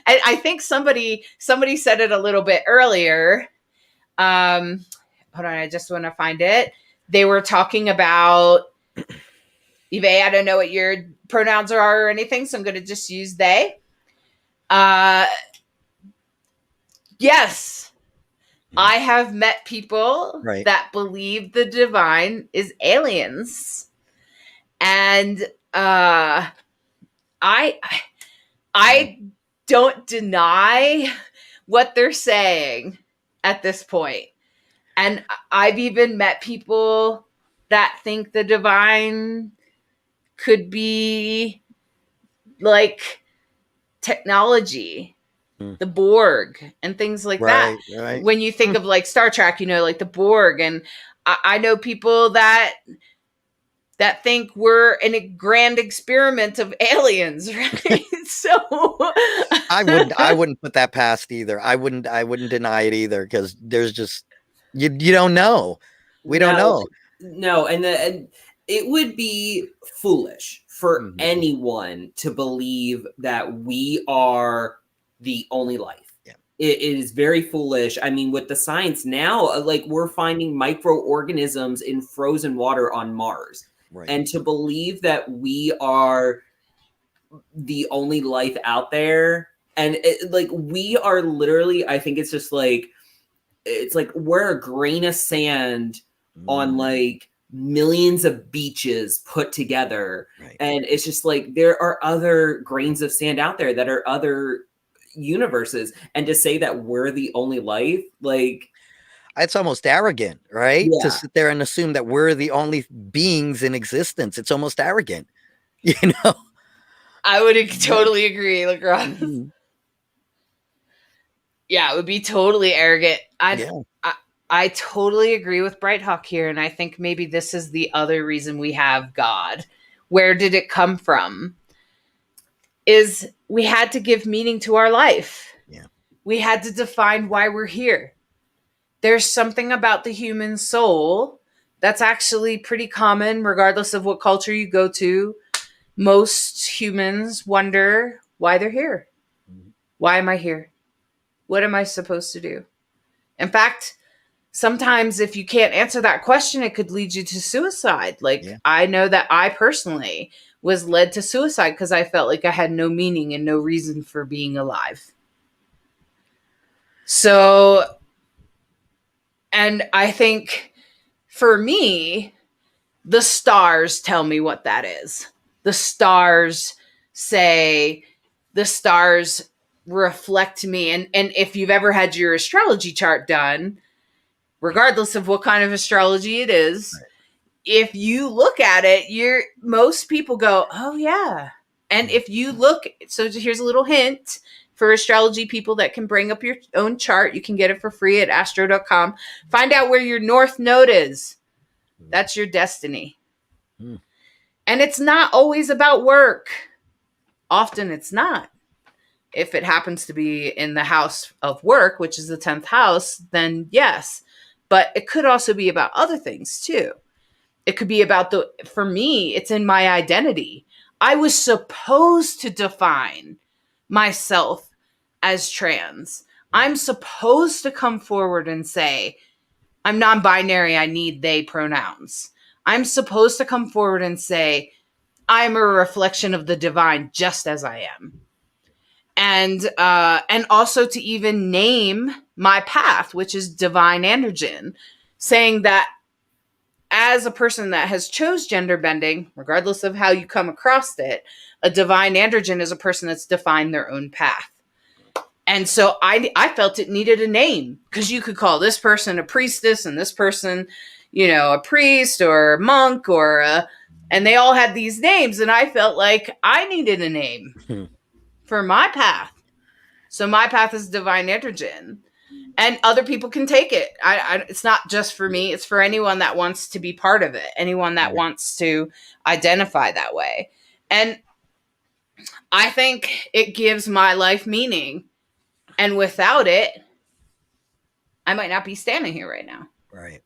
I think somebody said it a little bit earlier. Hold on, I just want to find it. They were talking about, Eve, I don't know what your pronouns are or anything, so I'm going to just use they. Yes, I have met people Right. that believe the divine is aliens, and I don't deny what they're saying at this point. And I've even met people that think the divine could be like technology, Mm. the Borg, and things like that. Right. When you think of like Star Trek, you know, like the Borg, and I know people that think we're in a grand experiment of aliens, right? So I wouldn't put that past either. I wouldn't deny it either, because there's just you don't know. We don't know. No, and it would be foolish for Mhm. anyone to believe that we are the only life. Yeah. It is very foolish. I mean, with the science now, like we're finding microorganisms in frozen water on Mars. Right. And to believe that we are the only life out there, and like we are literally, I think it's just like, it's like we're a grain of sand on like millions of beaches put together. Right. And it's just like there are other grains of sand out there that are other universes, and to say that we're the only life, like It's almost arrogant, right? Yeah. To sit there and assume that we're the only beings in existence. It's almost arrogant, you know. I would totally agree, LeKross. Mhm. Yeah, it would be totally arrogant. Yeah. I totally agree with Bright Hawk here, and I think maybe this is the other reason we have God. Where did it come from? Is we had to give meaning to our life. Yeah. We had to define why we're here. There's something about the human soul that's actually pretty common, regardless of what culture you go to. Most humans wonder why they're here. Why am I here? What am I supposed to do? In fact, sometimes if you can't answer that question, it could lead you to suicide. Like, Yeah. I know that I personally was led to suicide because I felt like I had no meaning and no reason for being alive. So, and I think for me, the stars tell me what that is. The stars reflect me. And if you've ever had your astrology chart done, regardless of what kind of astrology it is, Right. if you look at it, most people go, oh yeah. And if you look, so here's a little hint for astrology people that can bring up your own chart. You can get it for free at astro.com. Find out where your north node is. That's your destiny. Mm. And it's not always about work. Often it's not. If it happens to be in the house of work, which is the 10th house, then yes. But it could also be about other things too. It could be about for me, it's in my identity. I was supposed to define myself as trans. I'm supposed to come forward and say, I'm non-binary, I need they pronouns. I'm supposed to come forward and say, I'm a reflection of the divine just as I am. And also to even name my path, which is divine androgyne, saying that as a person that has chose gender bending, regardless of how you come across it, a divine androgyne is a person that's defined their own path. And so I felt it needed a name, because you could call this person a priestess and this person, a priest or a monk and they all had these names. And I felt like I needed a name for my path. So my path is divine androgyne, and other people can take it. It's not just for me. It's for anyone that wants to be part of it. Anyone that wants to identify that way. And I think it gives my life meaning. And without it, I might not be standing here right now. Right.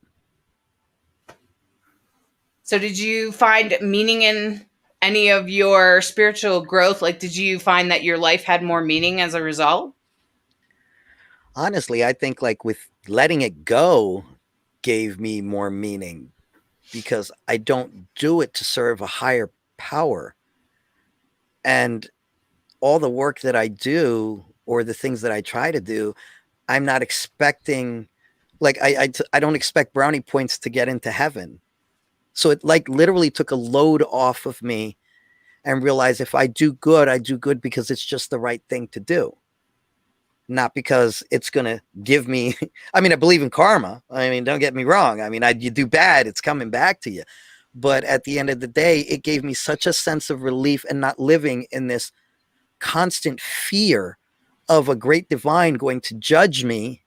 So did you find meaning in any of your spiritual growth? Like, did you find that your life had more meaning as a result? Honestly, I think like with letting it go gave me more meaning, because I don't do it to serve a higher power. And all the work that I do, or the things that I try to do, I'm not expecting, like, I don't expect brownie points to get into heaven. So it like literally took a load off of me and realized if I do good, I do good because it's just the right thing to do. Not because it's going to give me, I mean, I believe in karma. I mean, don't get me wrong. I mean, you do bad, it's coming back to you. But at the end of the day, it gave me such a sense of relief and not living in this constant fear of a great divine going to judge me.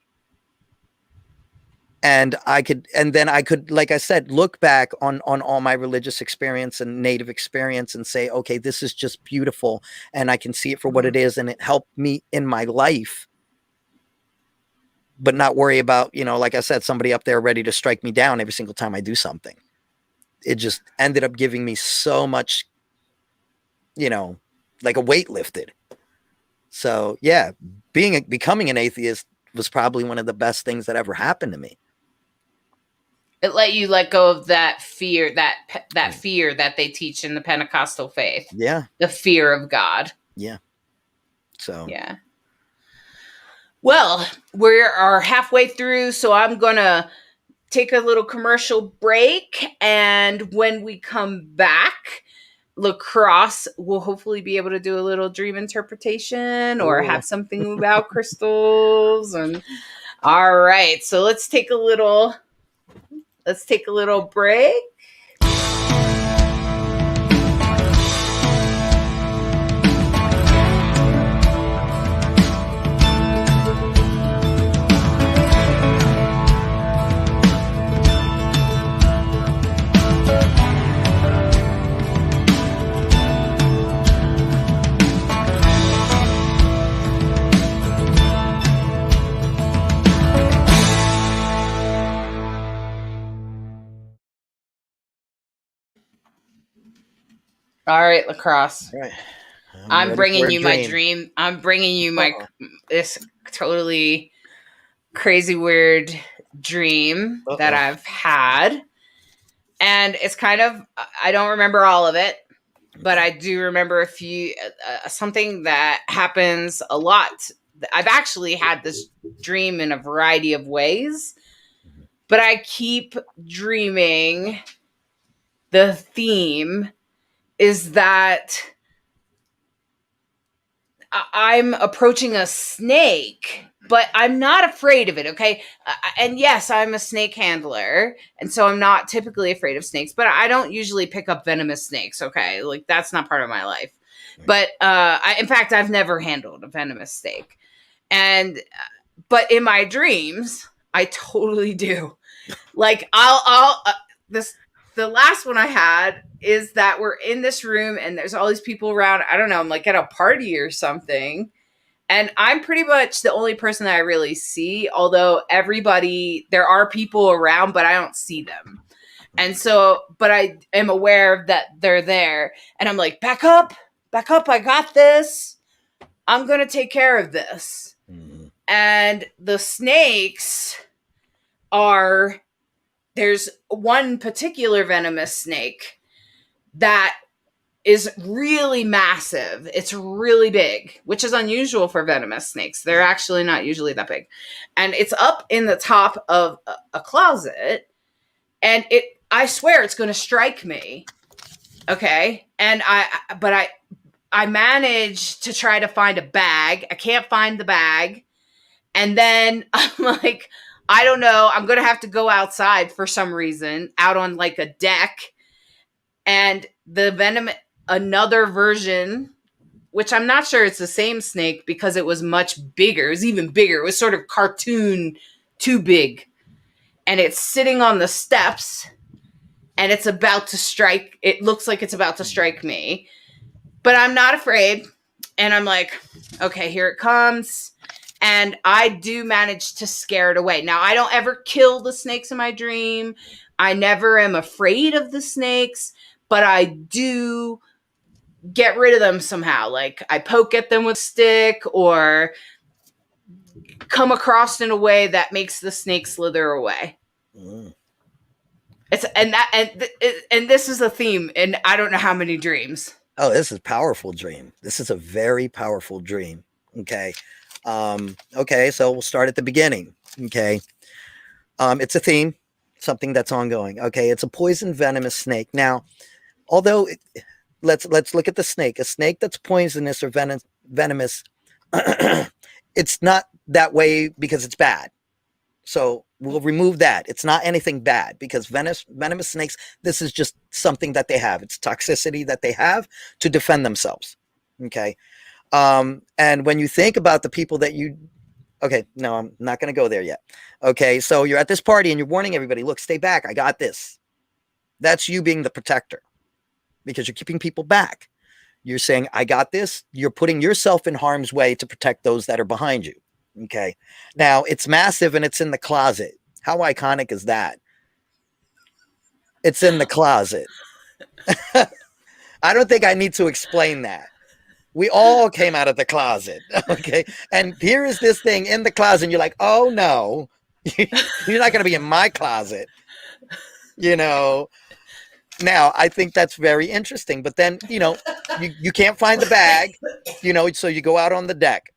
And then I could, like I said, look back on all my religious experience and native experience and say, okay, this is just beautiful. And I can see it for what it is. And it helped me in my life, but not worry about, like I said, somebody up there ready to strike me down every single time I do something. It just ended up giving me so much, like a weight lifted. So yeah, becoming an atheist was probably one of the best things that ever happened to me. It let you let go of that fear, that fear that they teach in the Pentecostal faith. Yeah. The fear of God. Yeah. So. Yeah. Well, we are halfway through, so I'm going to take a little commercial break. And when we come back, LeKross will hopefully be able to do a little dream interpretation or have something about crystals. And all right, so let's take a little break. All right, LeKross. All right. I'm bringing you my dream. I'm bringing you this totally crazy weird dream that I've had. And it's kind of, I don't remember all of it, but I do remember a few, something that happens a lot. I've actually had this dream in a variety of ways, but I keep dreaming the theme is that I'm approaching a snake, but I'm not afraid of it, okay? And yes, I'm a snake handler, and so I'm not typically afraid of snakes, but I don't usually pick up venomous snakes, okay? Like, that's not part of my life. But, in fact, I've never handled a venomous snake. But in my dreams, I totally do. Like, the last one I had is that we're in this room and there's all these people around. I don't know. I'm like at a party or something. And I'm pretty much the only person that I really see. Although there are people around, but I don't see them. And so, but I am aware that they're there. And I'm like, back up. I got this. I'm going to take care of this. Mm-hmm. And the snakes there's one particular venomous snake that is really massive. It's really big, which is unusual for venomous snakes. They're actually not usually that big. And it's up in the top of a closet. And I swear it's going to strike me. Okay. And I managed to try to find a bag. I can't find the bag. And then I'm like, I don't know. I'm going to have to go outside for some reason, out on like a deck. And the venom, another version, which I'm not sure it's the same snake because it was much bigger. It was even bigger. It was sort of cartoon, too big. And it's sitting on the steps and it's about to strike. It looks like it's about to strike me. But I'm not afraid. And I'm like, okay, here it comes. And I do manage to scare it away. Now, I don't ever kill the snakes in my dream. I never am afraid of the snakes, but I do get rid of them somehow. Like I poke at them with a stick or come across in a way that makes the snake slither away. Mm. And this is a theme in I don't know how many dreams. Oh, this is a powerful dream. This is a very powerful dream. Okay. Okay, so we'll start at the beginning. Okay. It's a theme, something that's ongoing. Okay, it's a poison venomous snake. Now, although let's look at the snake. A snake that's poisonous or venomous, it's not that way because it's bad. So we'll remove that. It's not anything bad because venomous snakes, this is just something that they have. It's toxicity that they have to defend themselves. Okay. And when you think about the people that okay, no, I'm not going to go there yet. Okay. So you're at this party and you're warning everybody, look, stay back. I got this. That's you being the protector because you're keeping people back. You're saying, I got this. You're putting yourself in harm's way to protect those that are behind you. Okay. Now it's massive and it's in the closet. How iconic is that? It's in the closet. I don't think I need to explain that. We all came out of the closet. Okay. And here is this thing in the closet. And you're like, oh no, you're not going to be in my closet. You know, now I think that's very interesting, but then, you know, you can't find the bag, you know, so you go out on the deck.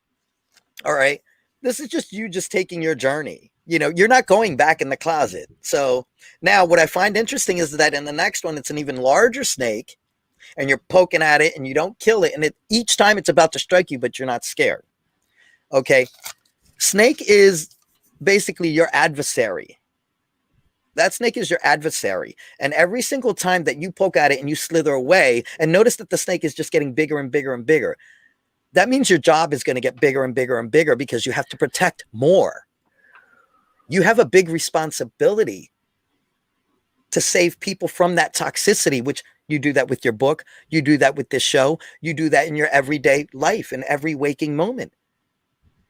All right. This is just you just taking your journey. You know, you're not going back in the closet. So now what I find interesting is that in the next one, it's an even larger snake and you're poking at it and you don't kill it. And each time it's about to strike you, but you're not scared. Okay. Snake is basically your adversary. That snake is your adversary. And every single time that you poke at it and you slither away, and notice that the snake is just getting bigger and bigger and bigger. That means your job is going to get bigger and bigger and bigger because you have to protect more. You have a big responsibility to save people from that toxicity, which you do that with your book. You do that with this show. You do that in your everyday life, in every waking moment.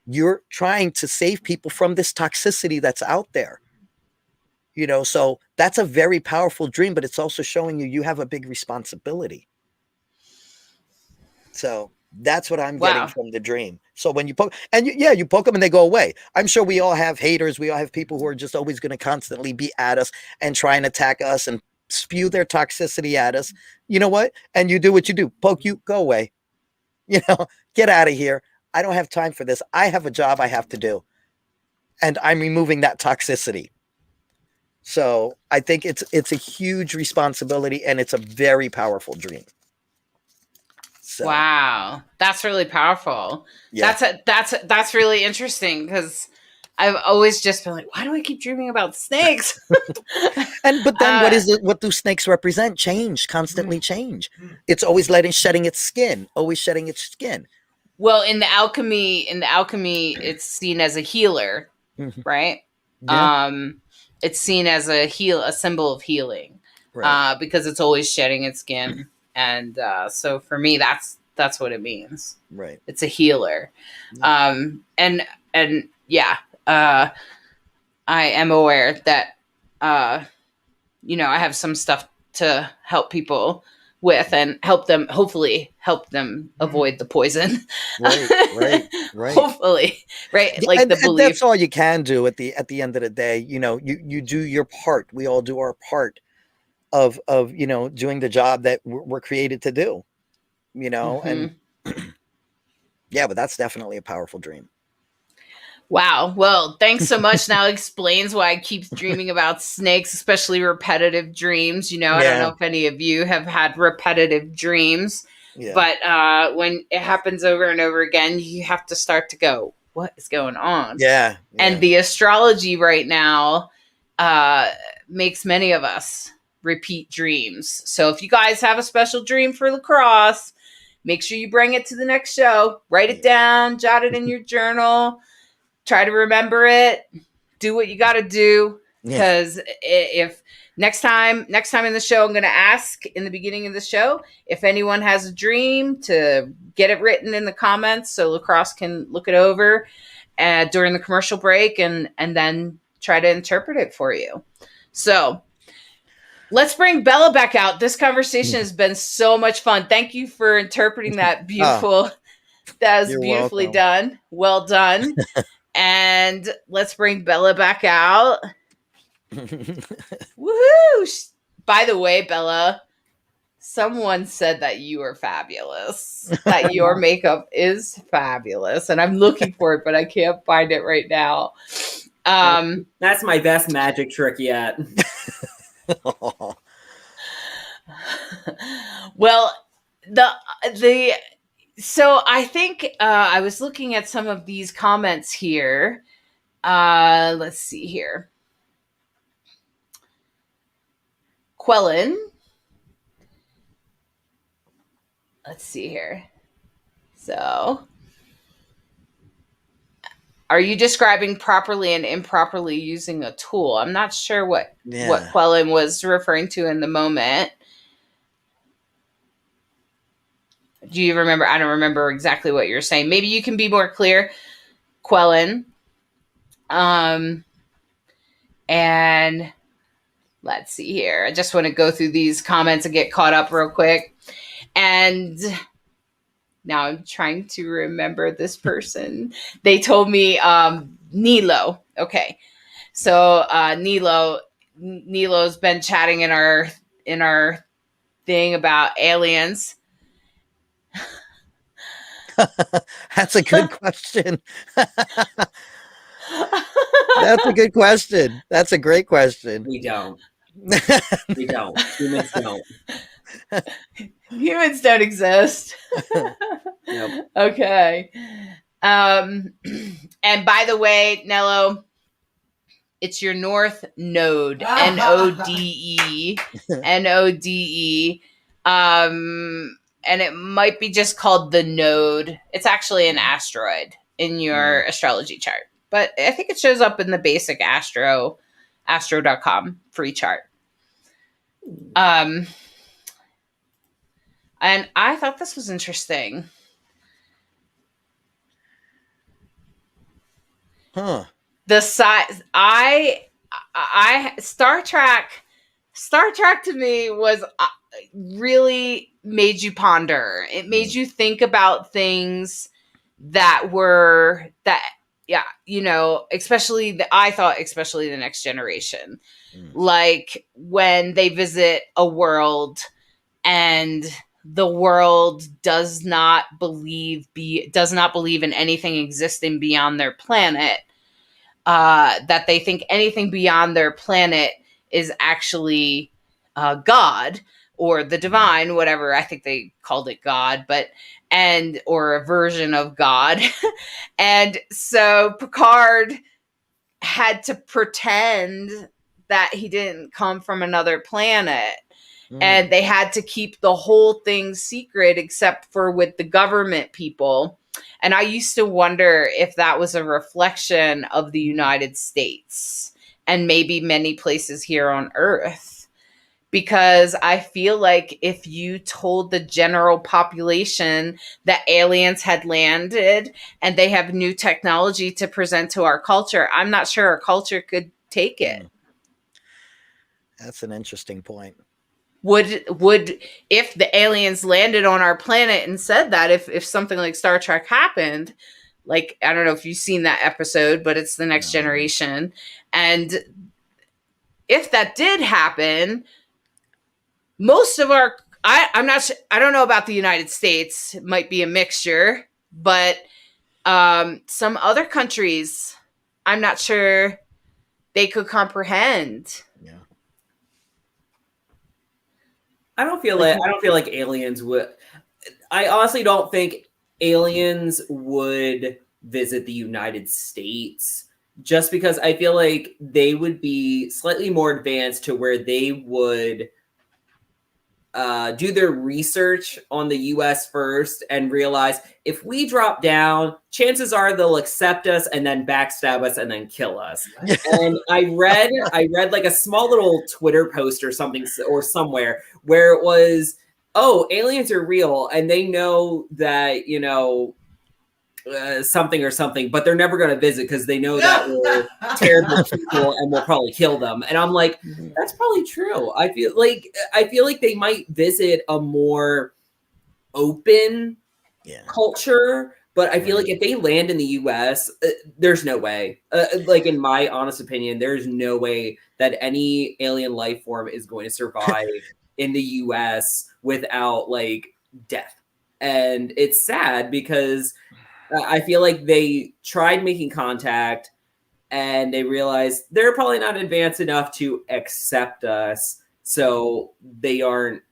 You're trying to save people from this toxicity that's out there. You know, so that's a very powerful dream, but it's also showing you have a big responsibility. So that's what I'm getting from the dream. So when you poke, and you poke them and they go away. I'm sure we all have haters. We all have people who are just always going to constantly be at us and try and attack us and spew their toxicity at us. You know what? And you do what you do. Poke you, go away. You know, get out of here. I don't have time for this. I have a job I have to do. And I'm removing that toxicity. So I think it's a huge responsibility and it's a very powerful dream. So, wow, that's really powerful. Yeah. That's really interesting because I've always just been like, why do I keep dreaming about snakes? But then what do snakes represent? Change, constantly change. It's always shedding its skin, always shedding its skin. Well, in the alchemy, it's seen as a healer, right? Yeah. It's seen as a symbol of healing, right. Because it's always shedding its skin. And so for me, that's what it means. Right. It's a healer. And yeah, I am aware that, you know, I have some stuff to help people with and hopefully help them avoid the poison. Right. Hopefully, right? Yeah, like and, the belief. And that's all you can do at the end of the day. You know, you do your part. We all do our part of you know, doing the job that we're created to do. You know, and yeah, but that's definitely a powerful dream. Wow. Well, thanks so much. Now explains why I keep dreaming about snakes, especially repetitive dreams. You know, I don't know if any of you have had repetitive dreams, but when it happens over and over again, you have to start to go, what is going on? Yeah. And the astrology right now makes many of us repeat dreams. So if you guys have a special dream for LeKross, make sure you bring it to the next show. Write it down, jot it in your journal. Try to remember it. Do what you got to do. Because if next time in the show, I'm going to ask in the beginning of the show if anyone has a dream to get it written in the comments so LeKross can look it over during the commercial break and then try to interpret it for you. So let's bring Bella back out. This conversation has been so much fun. Thank you for interpreting that beautiful. That was beautifully done. Well done. And let's bring Bella back out. Woohoo! By the way, Bella, someone said that you are fabulous, that your makeup is fabulous, and I'm looking for it, but I can't find it right now. That's my best magic trick yet. Well, so I think I was looking at some of these comments here. Let's see here. Quellen. Let's see here. So, are you describing properly and improperly using a tool? I'm not sure what Quellen was referring to in the moment. Do you remember? I don't remember exactly what you're saying. Maybe you can be more clear, Quellen. And let's see here. I just want to go through these comments and get caught up real quick. And now I'm trying to remember this person. They told me Nilo. Okay. So Nilo's been chatting in our thing about aliens. That's a good question. That's a good question. That's a great question. We don't. We don't. Humans don't. Humans don't exist. Nope. Okay. And by the way, Nello, it's your North Node. Node. Node. And it might be just called the node. It's actually an asteroid in your astrology chart. But I think it shows up in the basic astro.com free chart. And I thought this was interesting. Huh. The size Star Trek to me was really made you ponder. It made you think about things especially the next generation. Like when they visit a world and the world does not believe in anything existing beyond their planet, that they think anything beyond their planet is actually God or the divine, whatever. I think they called it God, or a version of God. And so Picard had to pretend that he didn't come from another planet. And they had to keep the whole thing secret except for with the government people. And I used to wonder if that was a reflection of the United States and maybe many places here on Earth. Because I feel like if you told the general population that aliens had landed and they have new technology to present to our culture, I'm not sure our culture could take it. That's an interesting point. Would if the aliens landed on our planet and said that, if something like Star Trek happened, like, I don't know if you've seen that episode, but it's The Next Generation. And if that did happen, most of our, I don't know about the United States, it might be a mixture, but some other countries, I'm not sure they could comprehend. Yeah. I don't feel like aliens would. I honestly don't think aliens would visit the United States, just because I feel like they would be slightly more advanced to where they would do their research on the US first and realize if we drop down, chances are they'll accept us and then backstab us and then kill us. And I read like a small little Twitter post or something, or somewhere, where it was, oh, aliens are real and they know that, something or something, but they're never going to visit because they know that we're terrible people and we'll probably kill them. And I'm like, that's probably true. I feel like they might visit a more open culture, but I feel like if they land in the US, there's no way. Like, in my honest opinion, there's no way that any alien life form is going to survive in the US without like death. And it's sad because I feel like they tried making contact and they realized they're probably not advanced enough to accept us. So they aren't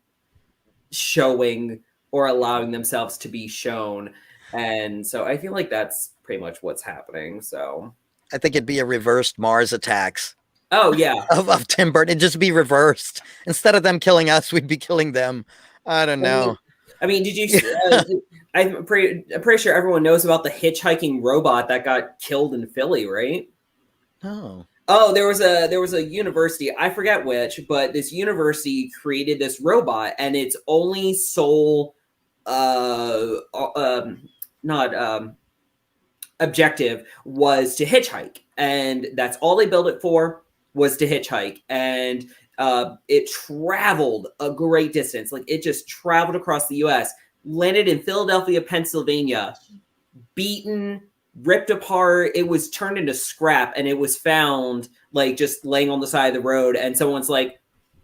showing or allowing themselves to be shown. And so I feel like that's pretty much what's happening. So I think it'd be a reversed Mars attacks oh yeah. of Tim Burton. It'd just be reversed. Instead of them killing us, we'd be killing them. I don't know. I mean, did you? I'm pretty sure everyone knows about the hitchhiking robot that got killed in Philly, right? Oh, there was a university, I forget which, but this university created this robot, and its only sole objective was to hitchhike, and that's all they built it for, was to hitchhike. And it traveled a great distance. Like, it just traveled across the US, landed in Philadelphia, Pennsylvania, beaten, ripped apart. It was turned into scrap, and it was found like just laying on the side of the road. And someone's like,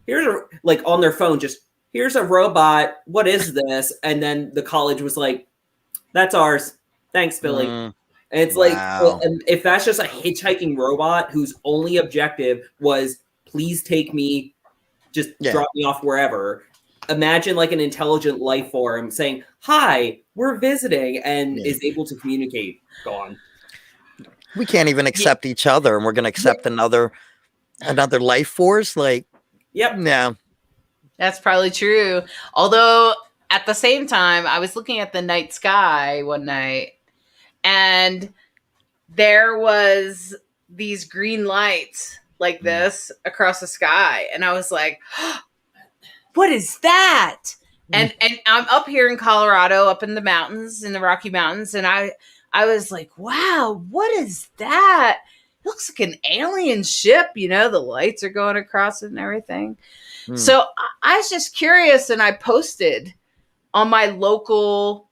here's a, like on their phone, just here's a robot. What is this? And then the college was like, that's ours. Thanks, Billy. And it's like, well, if that's just a hitchhiking robot whose only objective was please take me, just drop me off wherever. Imagine like an intelligent life form saying, hi, we're visiting, and is able to communicate. Gone. We can't even accept each other, and we're going to accept another life force. Like, no. That's probably true. Although at the same time, I was looking at the night sky one night, and there was these green lights like this across the sky. And I was like, what is that? And I'm up here in Colorado, up in the mountains, in the Rocky Mountains. And I was like, wow, what is that? It looks like an alien ship. You know, the lights are going across it and everything. So I was just curious, and I posted on my local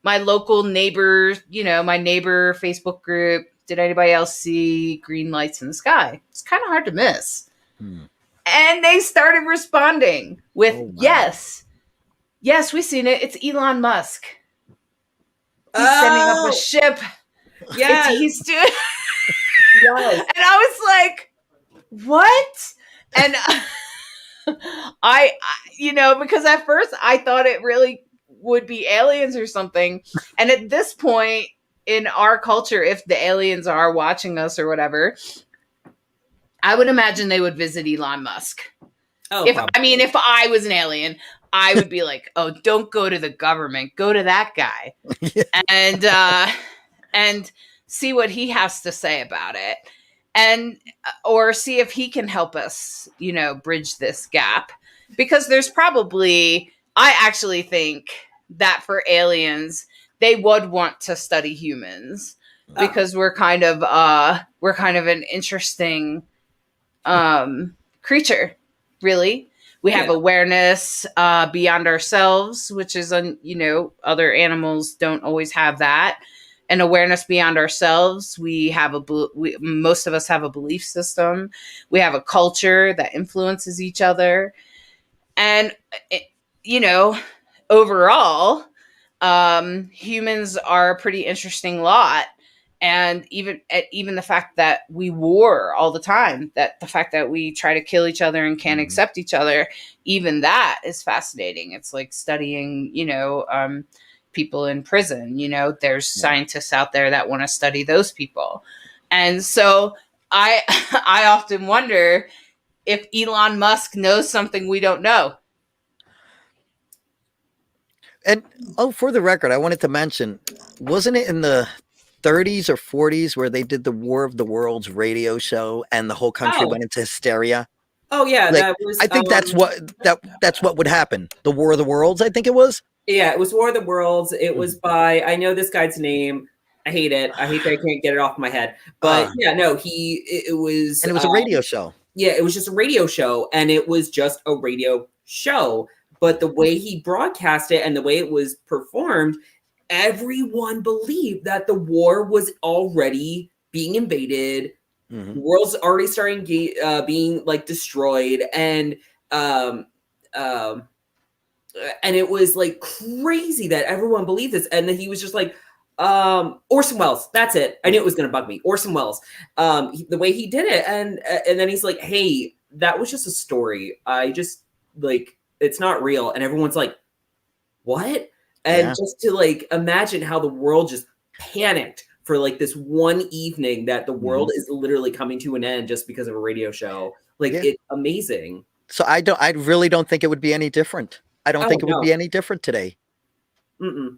neighbor, you know, my neighbor Facebook group. Did anybody else see green lights in the sky? It's kind of hard to miss. And they started responding with, yes, we've seen it. It's Elon Musk. He's sending up a ship. Yeah, he's doing. And I was like, what? And I, you know, because at first I thought it really would be aliens or something. And at this point in our culture, if the aliens are watching us or whatever, I would imagine they would visit Elon Musk. If I was an alien, I would be like, oh, don't go to the government, go to that guy. And see what he has to say about it. And, or see if he can help us, you know, bridge this gap. Because there's probably, I actually think that for aliens, they would want to study humans because we're kind of an interesting creature, really. We have awareness beyond ourselves, which is, you know, other animals don't always have that. An awareness beyond ourselves. We have most of us have a belief system. We have a culture that influences each other. And, you know, overall, humans are a pretty interesting lot. And even the fact that we war all the time, that the fact that we try to kill each other and can't accept each other, even that is fascinating. It's like studying, you know, people in prison. You know, there's scientists out there that want to study those people. And so I often wonder if Elon Musk knows something we don't know. And for the record, I wanted to mention, wasn't it in the 30s or 40s where they did the War of the Worlds radio show and the whole country went into hysteria? Oh yeah, like, that was. I think that's what would happen. The War of the Worlds, I think it was. Yeah, it was War of the Worlds. It was by, I know this guy's name. I hate it. I hate that I can't get it off my head. But it was. And it was a radio show. Yeah, it was just a radio show, and it was just a radio show. But the way he broadcast it and the way it was performed, everyone believed that the war was already being invaded. The world's already starting being like destroyed. And and it was like crazy that everyone believed this. And then he was just like, Orson Welles, that's it. I knew it was going to bug me. Orson Welles, the way he did it. And then he's like, hey, that was just a story. I just like, it's not real. And everyone's like, what? And just to like, imagine how the world just panicked for like this one evening that the world is literally coming to an end just because of a radio show. Like it's amazing. So I really don't think it would be any different. I don't think it would be any different today. Mm-mm.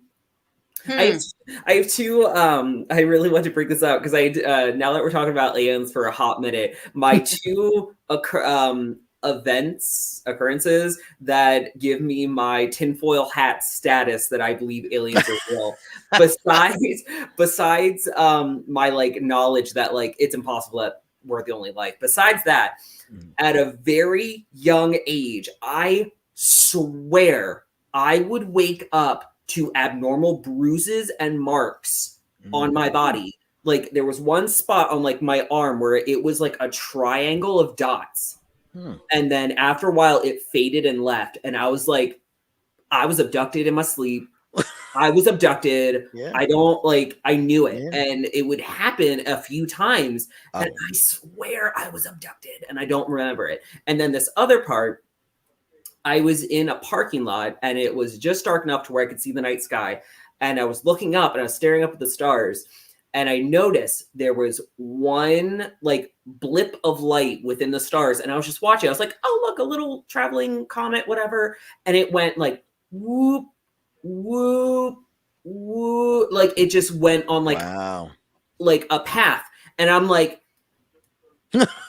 I have two. I really want to bring this up because now that we're talking about aliens for a hot minute, my two occurrences that give me my tinfoil hat status that I believe aliens are real. besides my like knowledge that like it's impossible that we're the only life. Besides that, at a very young age, I swear I would wake up to abnormal bruises and marks on my body. Like there was one spot on like my arm where it was like a triangle of dots. And then after a while it faded and left. And I was like, I was abducted in my sleep. I was abducted. I knew it. And it would happen a few times. And I swear I was abducted and I don't remember it. And then this other part, I was in a parking lot and it was just dark enough to where I could see the night sky. And I was looking up and I was staring up at the stars. And I noticed there was one like blip of light within the stars. And I was just watching. I was like, oh, look, a little traveling comet, whatever. And it went like whoop, whoop, whoop. Like it just went on like, like a path. And I'm like,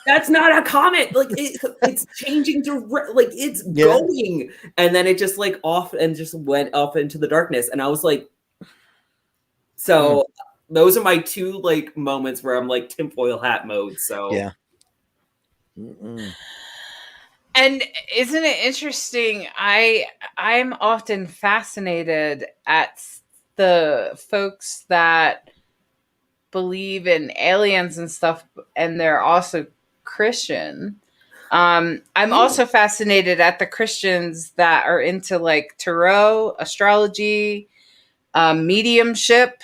that's not a comet. Like it's changing to like it's going. And then it just like off and just went off into the darkness. And I was like, so those are my two like moments where I'm like tinfoil hat mode. So and isn't it interesting? I'm often fascinated at the folks that believe in aliens and stuff, and they're also Christian. I'm also fascinated at the Christians that are into like tarot, astrology, mediumship.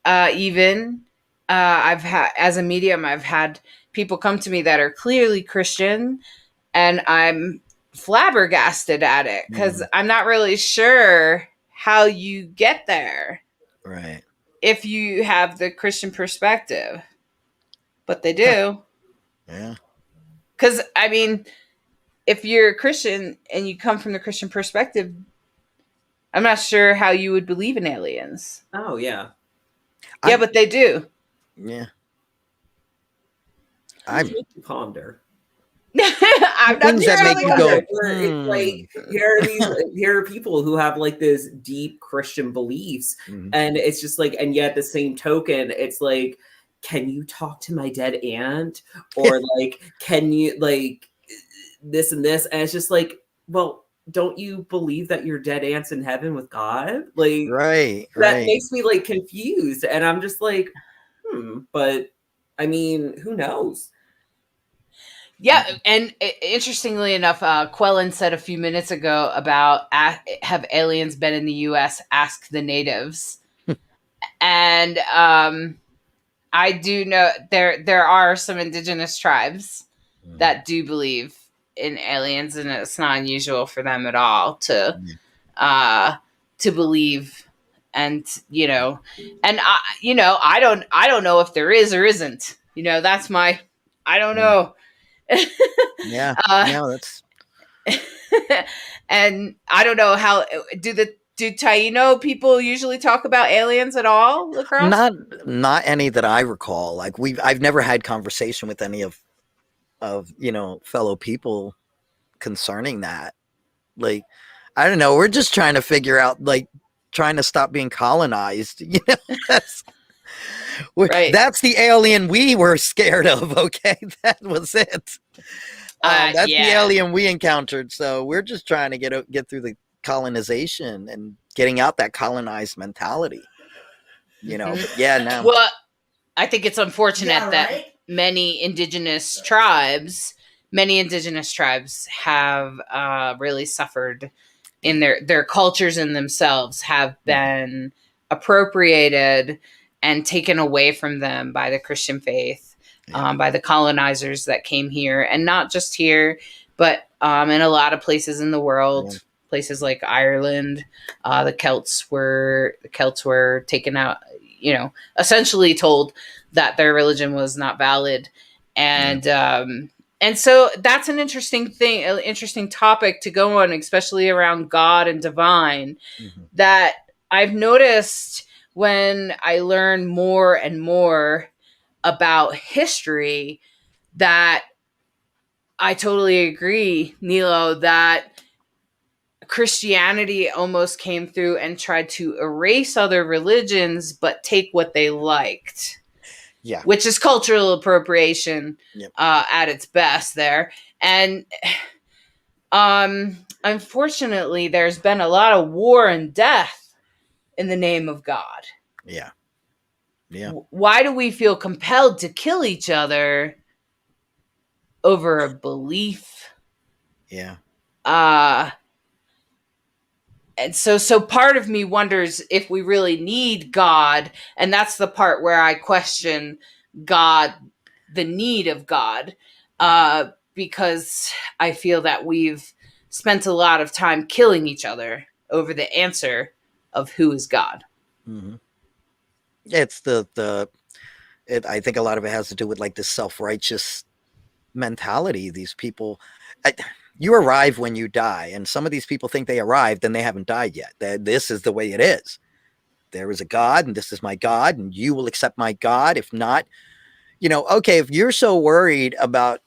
Even I've had as a medium, I've had people come to me that are clearly Christian, and I'm flabbergasted at it because I'm not really sure how you get there, right? If you have the Christian perspective, but they do, Because I mean, if you're a Christian and you come from the Christian perspective, I'm not sure how you would believe in aliens. Oh yeah. Yeah, but they do. Yeah. I ponder. I'm not things that make you go. It's like here are people who have like this deep Christian beliefs, and it's just like, and yet the same token, it's like, can you talk to my dead aunt, or like, can you like this and this? And it's just like, well, don't you believe that your dead aunt's in heaven with God? Like, that makes me like confused. And I'm just like, but I mean, who knows? Yeah. And interestingly enough, Quellen said a few minutes ago about have aliens been in the US? Ask the natives. And I do know there are some indigenous tribes that do believe in aliens, and it's not unusual for them at all to believe. And and I don't know if there is or isn't. That's my, I don't know. Yeah, that's. And I don't know how do Taino people usually talk about aliens at all, LeKross? Not any that I recall. Like I've never had conversation with any of fellow people concerning that. Like, I don't know. We're just trying to figure out, like, trying to stop being colonized. That's the alien we were scared of. Okay, that was it. That's the alien we encountered. So we're just trying to get through the colonization and getting out that colonized mentality. But no. Well, I think it's unfortunate that many indigenous tribes many indigenous tribes have really suffered in their cultures and themselves have been appropriated and taken away from them by the Christian faith, by the colonizers that came here, and not just here, but in a lot of places in the world, places like Ireland. The Celts were taken out, essentially told that their religion was not valid, and so that's an interesting thing, an interesting topic to go on, especially around God and divine, that I've noticed when I learn more and more about history, that I totally agree, Nilo, that Christianity almost came through and tried to erase other religions, but take what they liked. Yeah. Which is cultural appropriation at its best there. And unfortunately, there's been a lot of war and death in the name of God. Yeah. Yeah. Why do we feel compelled to kill each other over a belief? Yeah. And so part of me wonders if we really need God. And that's the part where I question God, the need of God, because I feel that we've spent a lot of time killing each other over the answer of who is God. Mm-hmm. It's I think a lot of it has to do with like this self-righteous mentality. These people, you arrive when you die, and some of these people think they arrived and they haven't died yet. This is the way it is. There is a God, and this is my God, and you will accept my God. If not, okay, if you're so worried about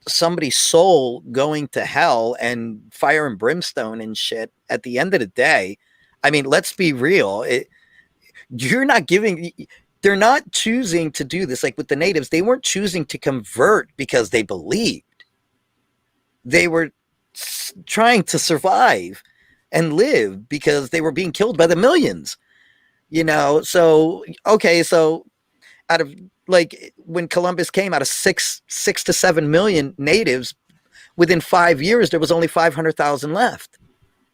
somebody's soul going to hell and fire and brimstone and shit, at the end of the day, I mean, let's be real. They're not choosing to do this. Like with the natives, they weren't choosing to convert because they believed. They were trying to survive and live because they were being killed by the millions, So, okay, so out of like when Columbus came, out of 6 to 7 million natives, within 5 years, there was only 500,000 left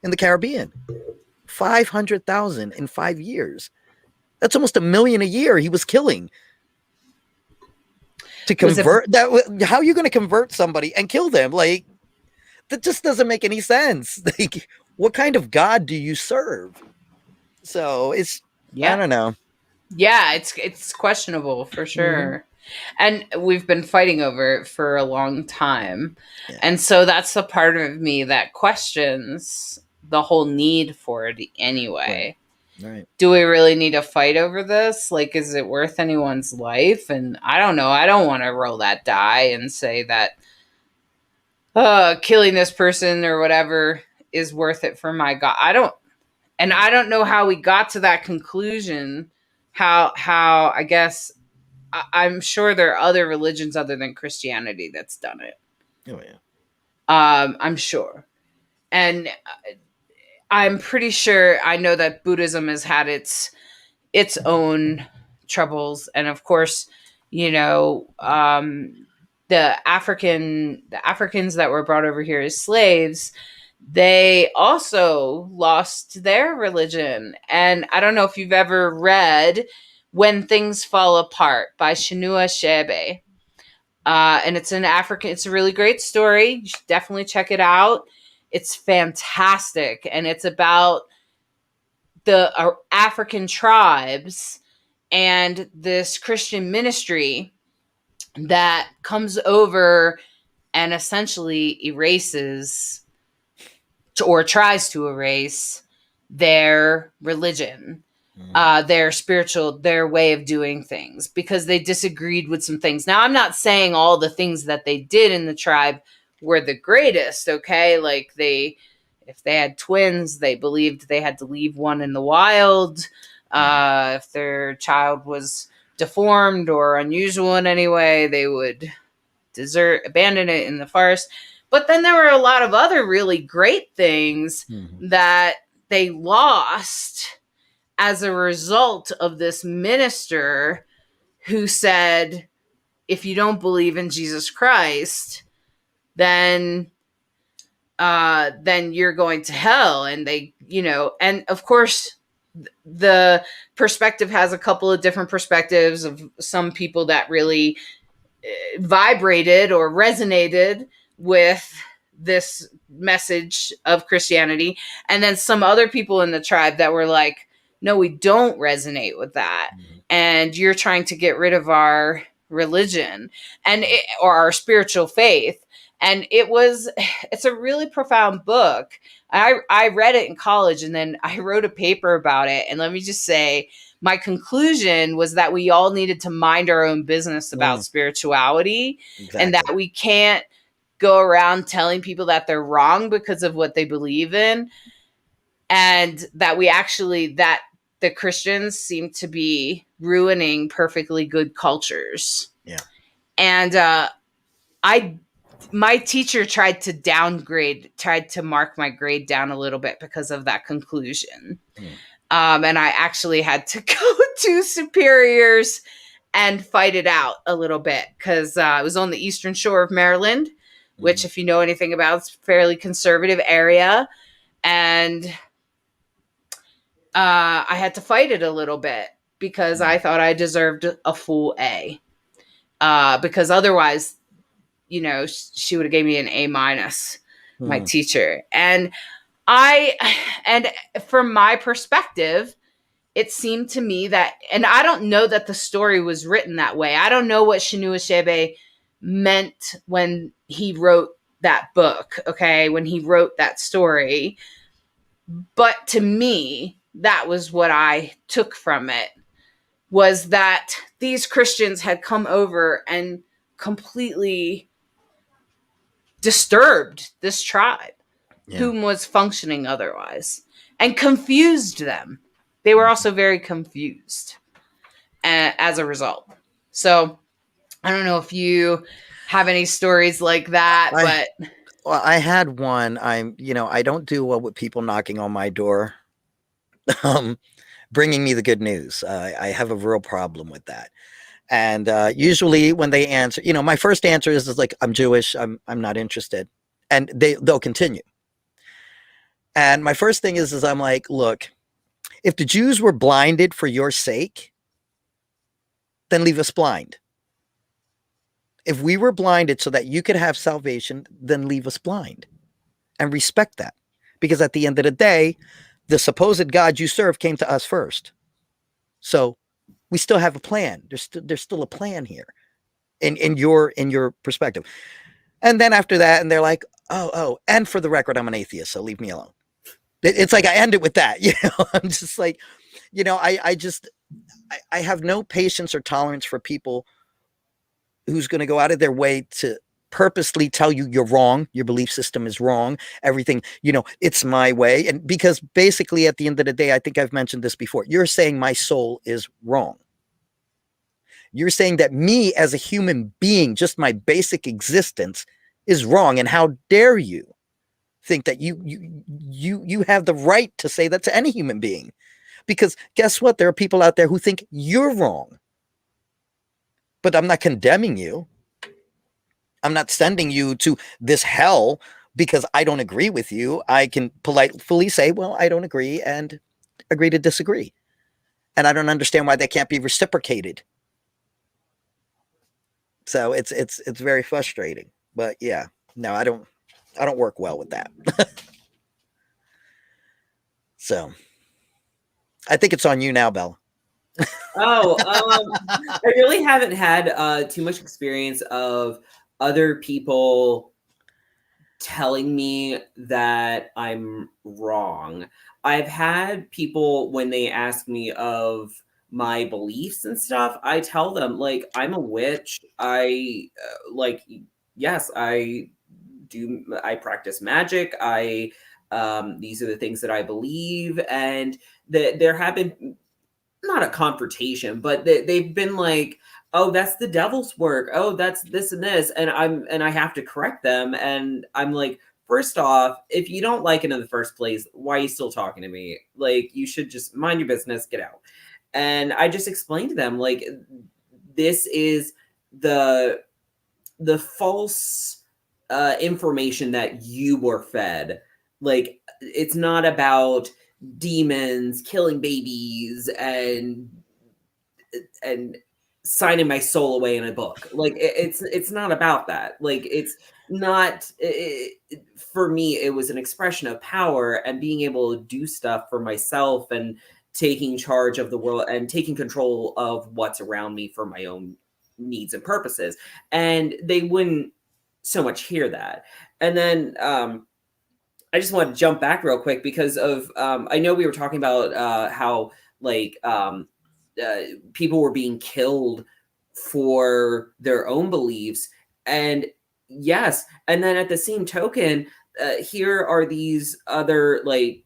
in the Caribbean. 500,000 in 5 years. That's almost 1 million a year he was killing. To convert how are you going to convert somebody and kill them? Like, that just doesn't make any sense. Like, what kind of God do you serve? So I don't know. Yeah, it's questionable for sure. And we've been fighting over it for a long time. Yeah. And so that's the part of me that questions the whole need for it anyway. Right. Do we really need to fight over this? Like, is it worth anyone's life? And I don't know. I don't want to roll that die and say that killing this person or whatever is worth it for my God. I don't know how we got to that conclusion. How I guess I'm sure there are other religions other than Christianity that's done it. Oh yeah. I'm sure. And I'm pretty sure I know that Buddhism has had its own troubles. And of course, the Africans that were brought over here as slaves, they also lost their religion. And I don't know if you've ever read When Things Fall Apart by Chinua Achebe. And it's it's a really great story. You should definitely check it out. It's fantastic. And it's about the African tribes and this Christian ministry that comes over and essentially erases or tries to erase their religion, their spiritual, their way of doing things, because they disagreed with some things. Now, I'm not saying all the things that they did in the tribe were the greatest, okay? Like if they had twins, they believed they had to leave one in the wild. If their child was deformed or unusual in any way, they would abandon it in the forest. But then there were a lot of other really great things that they lost as a result of this minister who said, if you don't believe in Jesus Christ, then you're going to hell. And they, and of course the perspective has a couple of different perspectives of some people that really vibrated or resonated with this message of Christianity. And then some other people in the tribe that were like, no, we don't resonate with that. And you're trying to get rid of our religion or our spiritual faith. And it's a really profound book. I read it in college, and then I wrote a paper about it. And let me just say, my conclusion was that we all needed to mind our own business about spirituality. Exactly. And that we can't go around telling people that they're wrong because of what they believe in. And that that the Christians seem to be ruining perfectly good cultures. Yeah. And my teacher tried to mark my grade down a little bit because of that conclusion. And I actually had to go to superiors and fight it out a little bit because I was on the Eastern Shore of Maryland, which, if you know anything about, it's a fairly conservative area. And I had to fight it a little bit because I thought I deserved a full A. Because otherwise, she would have gave me an A-, my teacher. And from my perspective, it seemed to me that, and I don't know that the story was written that way. I don't know what Chinua Achebe meant when he wrote that book, okay, when he wrote that story. But to me, that was what I took from it, was that these Christians had come over and completely disturbed this tribe, whom was functioning otherwise, and confused them. They were also very confused as a result. So I don't know if you have any stories like that, but I had one. I don't do well with people knocking on my door, bringing me the good news. I have a real problem with that. And usually when they answer, my first answer is like, I'm Jewish. I'm not interested. And they'll continue. And my first thing is I'm like, look, if the Jews were blinded for your sake, then leave us blind. If we were blinded so that you could have salvation, then leave us blind, and respect that. Because at the end of the day, the supposed God you serve came to us first. So we still have a plan. There's still a plan here in your perspective. And then after that, and they're like, oh, and for the record, I'm an atheist, so leave me alone. It's like I end it with that, I'm just like, I have no patience or tolerance for people who's going to go out of their way to purposely tell you you're wrong, your belief system is wrong, everything, it's my way. And because basically at the end of the day, I think I've mentioned this before, you're saying my soul is wrong. You're saying that me as a human being, just my basic existence, is wrong. And how dare you think that you have the right to say that to any human being? Because guess what? There are people out there who think you're wrong. But I'm not condemning you. I'm not sending you to this hell because I don't agree with you. I can politely say, well, I don't agree, and agree to disagree. And I don't understand why that can't be reciprocated. So it's very frustrating. But yeah, no, I don't work well with that. So I think it's on you now, Bella. I really haven't had too much experience of other people telling me that I'm wrong. I've had people, when they ask me of my beliefs and stuff, I tell them, like, I'm a witch. Yes, I practice magic. These are the things that I believe. And there have been, not a confrontation, but they've been like, oh, that's the devil's work. Oh, that's this and this. And I have to correct them. And I'm like, first off, if you don't like it in the first place, why are you still talking to me? Like, you should just mind your business, get out. And I just explained to them, like, this is the false information that you were fed. Like, it's not about demons killing babies and signing my soul away in a book. Like, it's not about that. Like, it's not for me. It was an expression of power and being able to do stuff for myself and taking charge of the world and taking control of what's around me for my own needs and purposes. And they wouldn't so much hear that. And then I just want to jump back real quick because of I know we were talking about how like people were being killed for their own beliefs. And yes, and then at the same token, here are these other like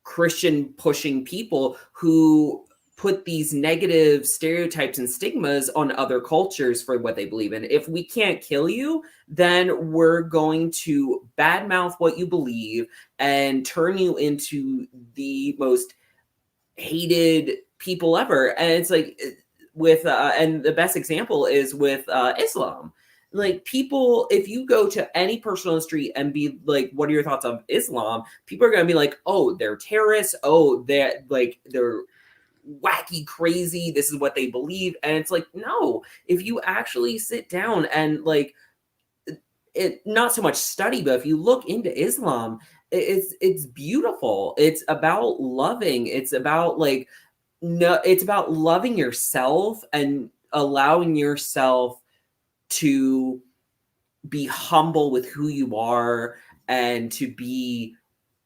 Christian pushing people who put these negative stereotypes and stigmas on other cultures for what they believe in. If we can't kill you, then we're going to badmouth what you believe and turn you into the most hated people ever. And it's like with and the best example is with Islam. Like, people, if you go to any person on the street and be like, what are your thoughts on Islam? People are going to be like, oh, they're terrorists. Oh, they're wacky, crazy. This is what they believe. And it's like, no, if you actually sit down and like it, not so much study, but if you look into Islam, it's beautiful. It's about loving. It's about like, no, it's about loving yourself and allowing yourself to be humble with who you are and to be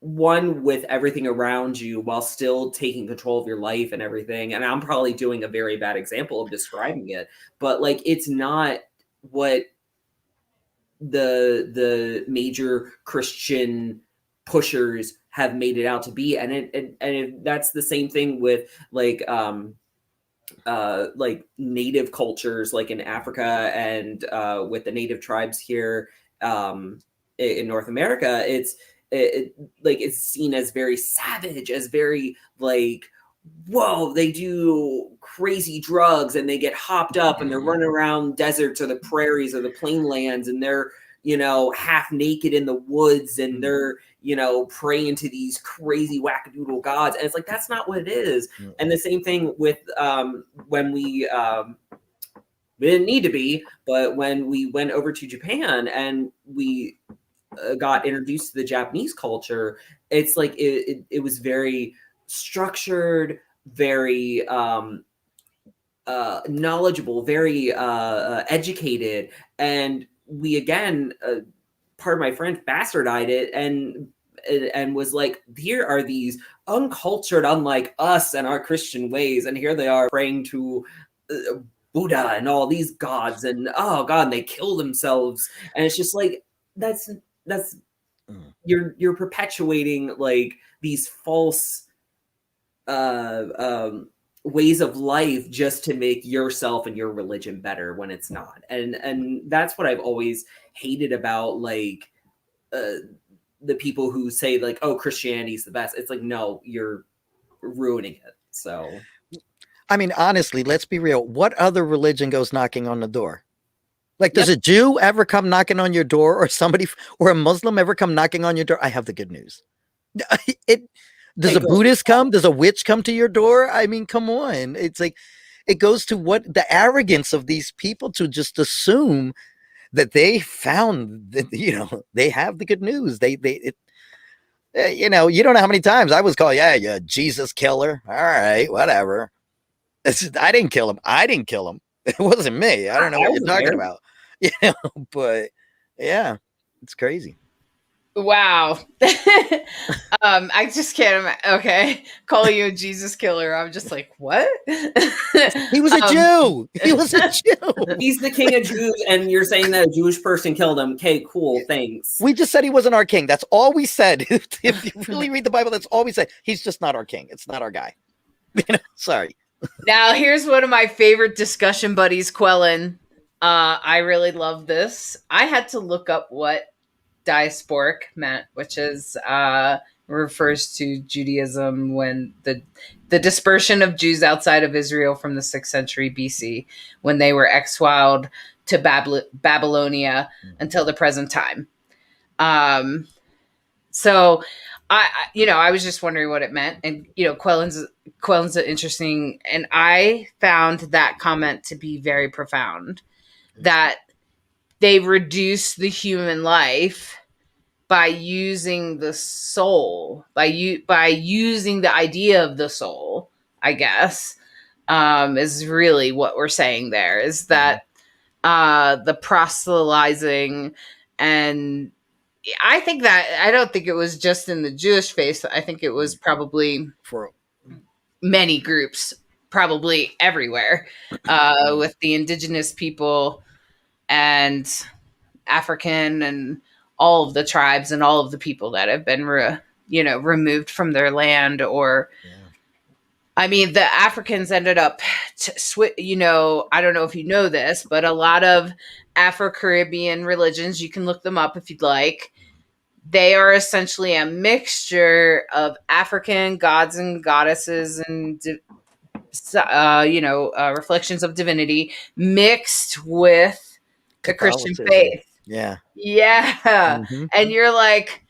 one with everything around you while still taking control of your life and everything. And I'm probably doing a very bad example of describing it, but like, it's not what the major Christian pushers have made it out to be. And that's the same thing with like native cultures, like in Africa and with the native tribes here in North America. It's seen as very savage, as very like, whoa, they do crazy drugs and they get hopped up and they're running around deserts or the prairies or the plainlands and they're, you know, half naked in the woods and they're, you know, praying to these crazy wackadoodle gods. And it's like, that's not what it is. And the same thing with when we didn't need to be, but when we went over to Japan and we got introduced to the Japanese culture, it's like it was very structured, very knowledgeable, very educated. And we, again, part of my friend bastardized it and was like, here are these uncultured, unlike us and our Christian ways, and here they are praying to Buddha and all these gods, and oh god, and they kill themselves. And it's just like, that's you're perpetuating like these false ways of life just to make yourself and your religion better when it's not. And that's what I've always hated about like the people who say like, oh, Christianity is the best. It's like, no, you're ruining it. So I mean, honestly, let's be real. What other religion goes knocking on the door? Like, does a Jew ever come knocking on your door, or somebody, or a Muslim ever come knocking on your door? I have the good news. Does a Buddhist come? Does a witch come to your door? I mean, come on. It's like, it goes to what the arrogance of these people to just assume that they found that, you know, they have the good news. You know, you don't know how many times I was called, yeah, Jesus killer. All right, whatever. I didn't kill him. It wasn't me. I don't know what you're talking about. You know, but yeah, it's crazy. Wow. I just can't okay. Call you a Jesus killer. I'm just like, what? He was a Jew. He was a Jew. He's the king of Jews, and you're saying that a Jewish person killed him. Okay, cool, thanks. We just said he wasn't our king. That's all we said. If you really read the Bible, that's all we said. He's just not our king. It's not our guy. You know, sorry. Now, here's one of my favorite discussion buddies, Quellen. I really love this. I had to look up what diasporic meant, which is refers to Judaism when the dispersion of Jews outside of Israel from the 6th century BC, when they were exiled to Babylonia until the present time. So I was just wondering what it meant. And, Quellen's interesting. And I found that comment to be very profound, that they reduce the human life by using the soul, by using the idea of the soul, I guess, is really what we're saying there, is that the proselytizing. And I don't think it was just in the Jewish faith. I think it was probably For many groups, probably everywhere, with the indigenous people and African and all of the tribes and all of the people that have been, removed from their land. Or, I mean, the Africans ended up, I don't know if you know this, but a lot of Afro-Caribbean religions, you can look them up if you'd like, they are essentially a mixture of African gods and goddesses and, reflections of divinity mixed with the Christian Catholicism. faith. Yeah. Yeah. And you're like,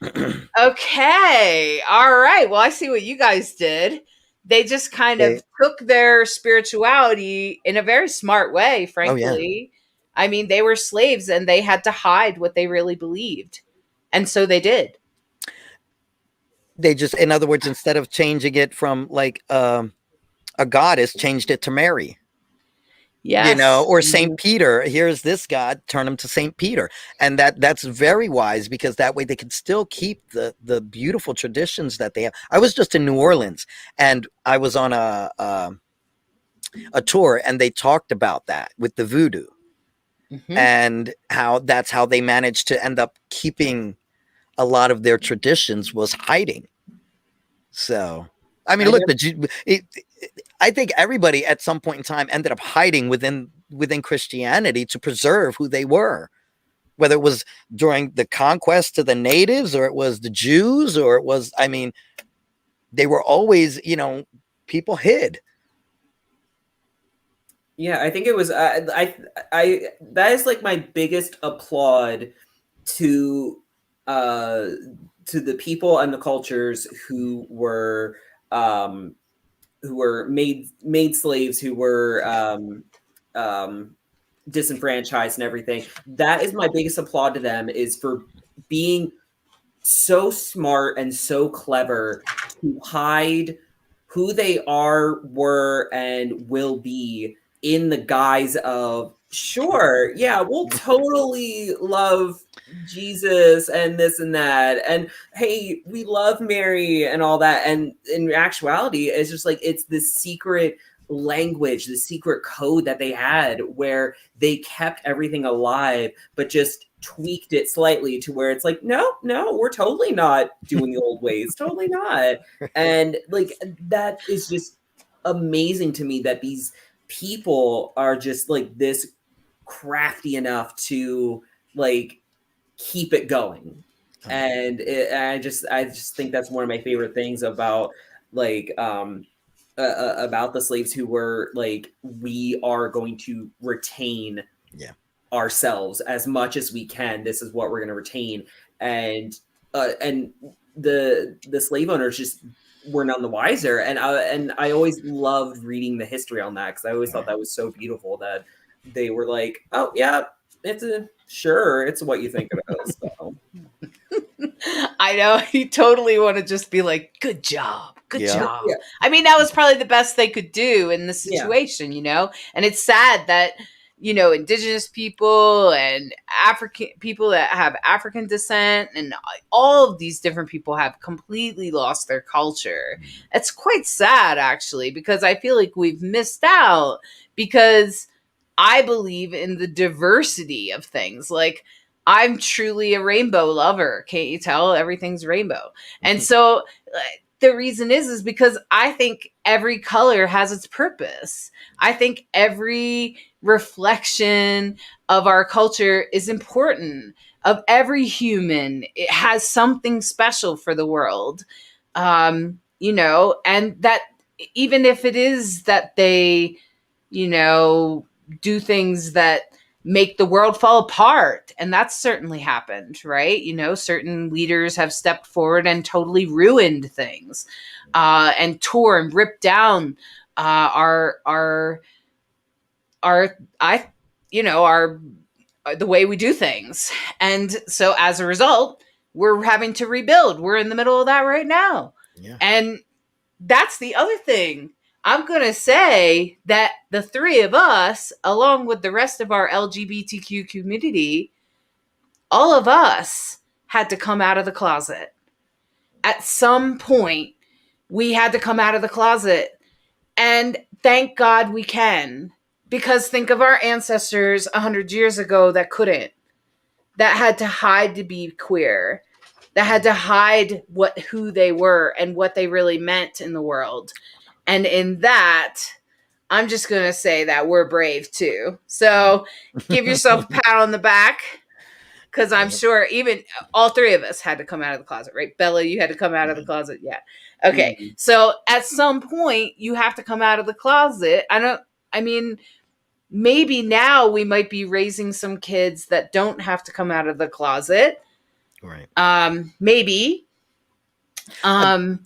okay, all right. Well, I see what you guys did. They just kind of took their spirituality in a very smart way, frankly. I mean, they were slaves and they had to hide what they really believed. And so they did. They just, in other words, instead of changing it from like a goddess, changed it to Mary. Yes. Or Saint Peter. Here's this God, turn him to Saint Peter. And that's very wise, because that way they can still keep the beautiful traditions that they have. I was just in New Orleans, and I was on a tour, and they talked about that with the voodoo, and how that's how they managed to end up keeping a lot of their traditions, was hiding. So, I mean, look, I think everybody at some point in time ended up hiding within Christianity to preserve who they were, whether it was during the conquest to the natives, or it was the Jews, or it was, I mean, they were always, people hid. Yeah, I think it was, that is like my biggest applaud to the people and the cultures who were made slaves, who were disenfranchised and everything. That is my biggest applaud to them, is for being so smart and so clever to hide who they were, and will be, in the guise of, sure, yeah, we'll totally love Jesus and this and that, and hey, we love Mary and all that. And in actuality, it's just like, it's this secret language, the secret code that they had, where they kept everything alive, but just tweaked it slightly to where it's like, no, we're totally not doing the old ways, totally not. And like, that is just amazing to me, that these people are just like this crafty enough to like keep it going. And I just think that's one of my favorite things about like about the slaves, who were like, we are going to retain ourselves as much as we can. This is what we're going to retain. And the slave owners just were none the wiser. And I always loved reading the history on that, because I always thought that was so beautiful, that they were like, oh yeah, it's what you think it is. So. I know, you totally want to just be like, good job. Yeah. I mean, that was probably the best they could do in the situation, and it's sad that, indigenous people and African people that have African descent and all of these different people have completely lost their culture. It's quite sad, actually, because I feel like we've missed out, because I believe in the diversity of things. Like, I'm truly a rainbow lover. Can't you tell? Everything's rainbow. And so the reason is because I think every color has its purpose. I think every reflection of our culture is important. Of every human, it has something special for the world. And that even if it is that they, do things that make the world fall apart. And that's certainly happened, right? You know, certain leaders have stepped forward and totally ruined things, and tore and ripped down our the way we do things. And so as a result, we're having to rebuild. We're in the middle of that right now. Yeah. And that's the other thing. I'm going to say that the three of us, along with the rest of our LGBTQ community, all of us had to come out of the closet. At some point, we had to come out of the closet. And thank God we can. Because think of our ancestors 100 years ago that couldn't. That had to hide to be queer. That had to hide who they were and what they really meant in the world. And in that, I'm just going to say that we're brave too. So give yourself a pat on the back, because I'm sure even all three of us had to come out of the closet, right? Bella, you had to come out of the closet. Yeah. Okay. Mm-hmm. So at some point you have to come out of the closet. Maybe now we might be raising some kids that don't have to come out of the closet. Right. Maybe. I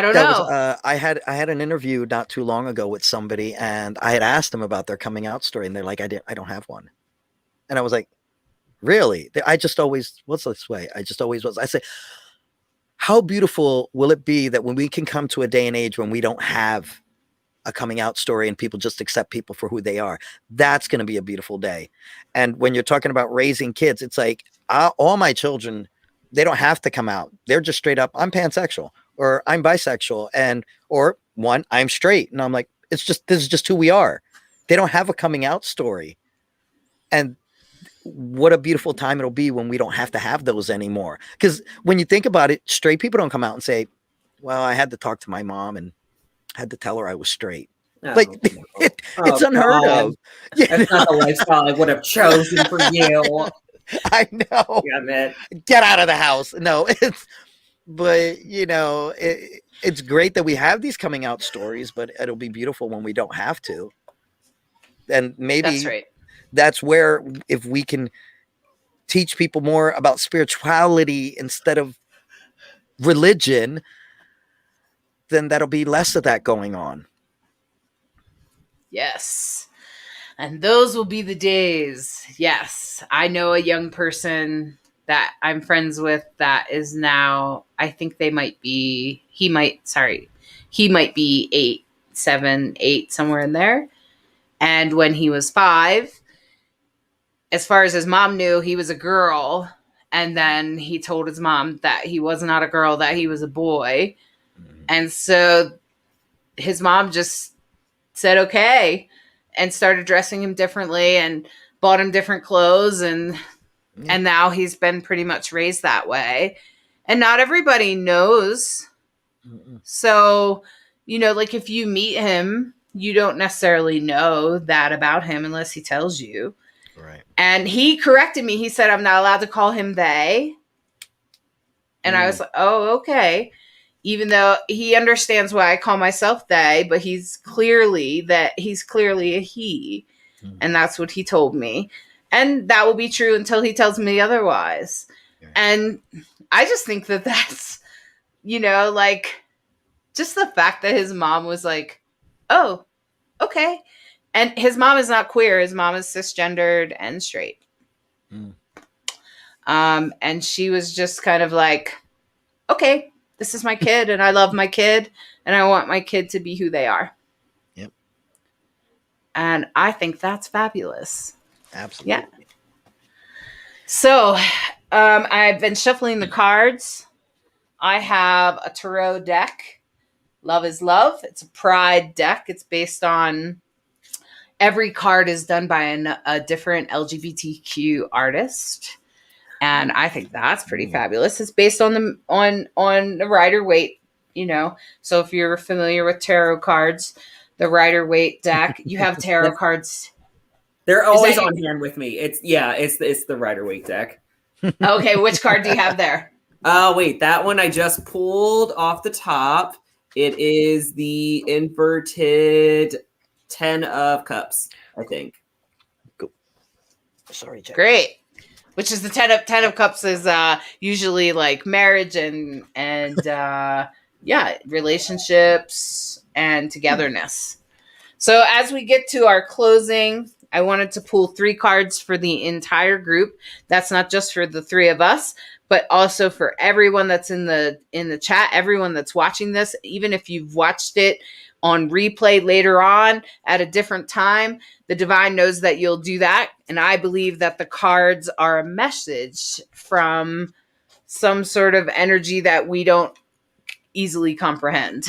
don't know. I had an interview not too long ago with somebody, and I had asked them about their coming out story, and they're like, I don't have one. And I was like, really? I just always was this way. I just always was. I say, how beautiful will it be that when we can come to a day and age when we don't have a coming out story and people just accept people for who they are? That's going to be a beautiful day. And when you're talking about raising kids, it's like all my children, they don't have to come out. They're just straight up, I'm pansexual, or I'm bisexual, or I'm straight. And I'm like, this is just who we are. They don't have a coming out story. And what a beautiful time it'll be when we don't have to have those anymore. Because when you think about it, straight people don't come out and say, well, I had to talk to my mom and had to tell her I was straight. Like, it's unheard of. That's not the lifestyle I would have chosen for you. I know. Damn it. Get out of the house. No, but it's great that we have these coming out stories, but it'll be beautiful when we don't have to. And maybe that's right. That's where, if we can teach people more about spirituality instead of religion, then that'll be less of that going on. Yes. And those will be the days. Yes. I know a young person that I'm friends with that is now, I think he might be 8, 7, 8, somewhere in there. And when he was 5, as far as his mom knew, he was a girl. And then he told his mom that he was not a girl, that he was a boy. And so his mom just said, okay, and started dressing him differently and bought him different clothes. And now he's been pretty much raised that way. And not everybody knows. So, like if you meet him, you don't necessarily know that about him unless he tells you. Right. And he corrected me. He said, I'm not allowed to call him they. And I was like, oh, okay. Even though he understands why I call myself they, but he's clearly a he. And that's what he told me. And that will be true until he tells me otherwise. Right. And I just think that that's, just the fact that his mom was like, oh, okay. And his mom is not queer. His mom is cisgendered and straight. And she was just kind of like, okay, this is my kid and I love my kid and I want my kid to be who they are. Yep. And I think that's fabulous. Absolutely. Yeah. So I've been shuffling the cards. I have a tarot deck. Love is Love. It's a pride deck. It's based on, every card is done by a different LGBTQ artist. And I think that's pretty fabulous. It's based on the Rider-Waite, So if you're familiar with tarot cards, the Rider-Waite deck, you have tarot cards. They're always on hand with me. It's the Rider-Waite deck. Okay, which card do you have there? Wait, that one I just pulled off the top. It is the inverted 10 of Cups, I think. Sorry, Jack. Great. Which is the ten of cups is usually like marriage and relationships and togetherness. So as we get to our closing, I wanted to pull 3 cards for the entire group. That's not just for the 3 of us, but also for everyone that's in the chat, everyone that's watching this, even if you've watched it on replay later on at a different time, the divine knows that you'll do that. And I believe that the cards are a message from some sort of energy that we don't easily comprehend.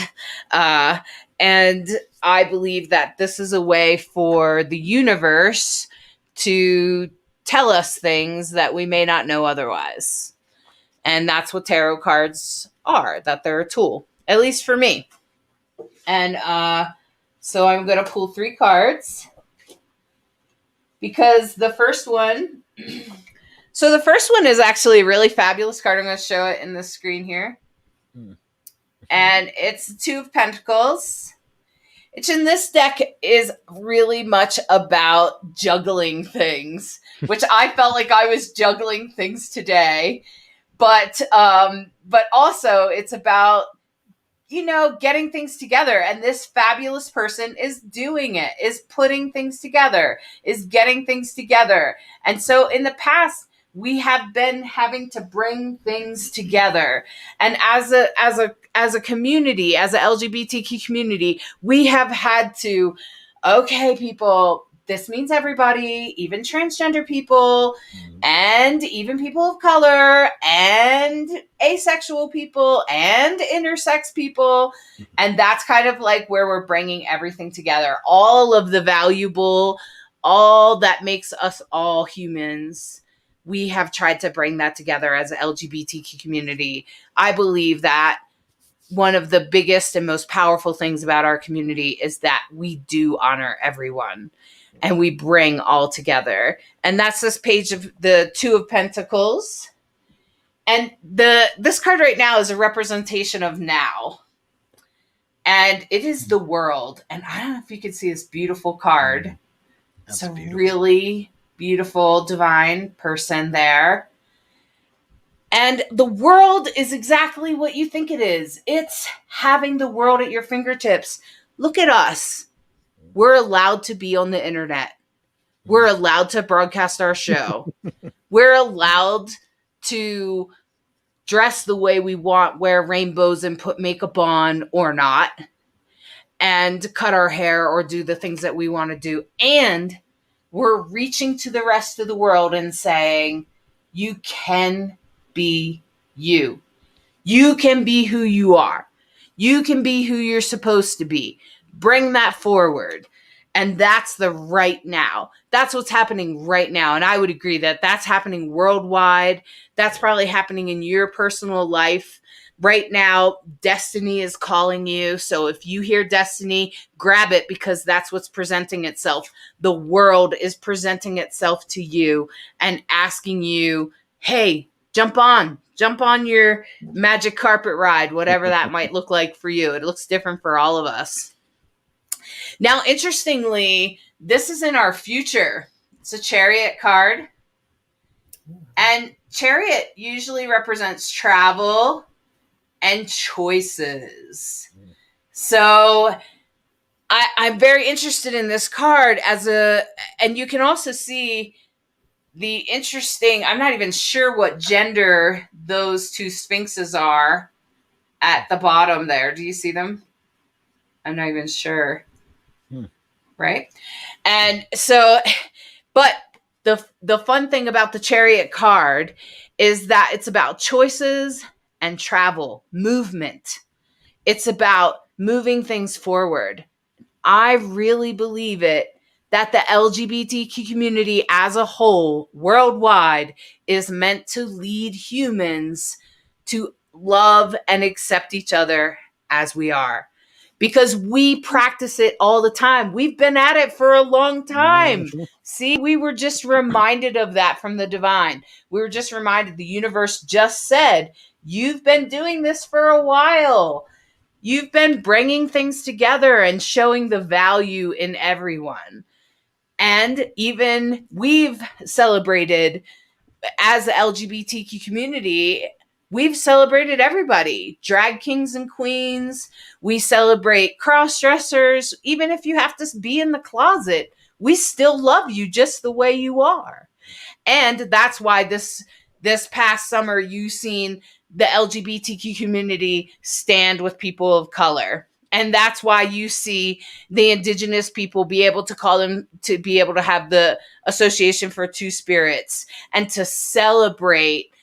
And I believe that this is a way for the universe to tell us things that we may not know otherwise. And that's what tarot cards are, that they're a tool, at least for me. And so I'm going to pull 3 cards because the first one, so the first one is actually a really fabulous card. I'm going to show it in the screen here. And it's the 2 of Pentacles, which in this deck is really much about juggling things, which I felt like I was juggling things today. But also it's about, getting things together. And this fabulous person is doing it, is putting things together, is getting things together. And so in the past, we have been having to bring things together. And as a community, as a LGBTQ community, we have had to, okay, people, this means everybody, even transgender people, and even people of color, and asexual people, and intersex people. And that's kind of like where we're bringing everything together. All of the valuable, all that makes us all humans. We have tried to bring that together as an LGBTQ community. I believe that one of the biggest and most powerful things about our community is that we do honor everyone and we bring all together. And that's this page of the 2 of Pentacles. And this card right now is a representation of now. And it is the world. And I don't know if you can see this beautiful card. It's a really beautiful divine person there. And the world is exactly what you think it is. It's having the world at your fingertips. Look at us. We're allowed to be on the internet. We're allowed to broadcast our show. We're allowed to dress the way we want, wear rainbows and put makeup on or not, and cut our hair or do the things that we want to do. And we're reaching to the rest of the world and saying, you can be you. You can be who you are. You can be who you're supposed to be. Bring that forward. And that's the right now. That's what's happening right now. And I would agree that that's happening worldwide. That's probably happening in your personal life. Right now, destiny is calling you. So if you hear destiny, grab it because that's what's presenting itself. The world is presenting itself to you and asking you, hey, jump on your magic carpet ride, whatever that might look like for you. It looks different for all of us. Now, interestingly, this is in our future. It's a Chariot card. And Chariot usually represents travel and choices. So I'm very interested in this card and you can also see the interesting, I'm not even sure what gender those 2 sphinxes are at the bottom there. Do you see them? I'm not even sure. Right? And so, but the fun thing about the Chariot card is that it's about choices and travel, movement. It's about moving things forward. I really believe it that the LGBTQ community as a whole, worldwide, is meant to lead humans to love and accept each other as we are. Because we practice it all the time. We've been at it for a long time. See, we were just reminded of that from the divine. We were just reminded, the universe just said, you've been doing this for a while. You've been bringing things together and showing the value in everyone. And even we've celebrated, as the LGBTQ community, we've celebrated everybody, drag kings and queens. We celebrate cross dressers. Even if you have to be in the closet, we still love you just the way you are. And that's why this past summer, you've seen the LGBTQ community stand with people of color. And that's why you see the indigenous people be able to call them, to be able to have the Association for Two Spirits, and to celebrate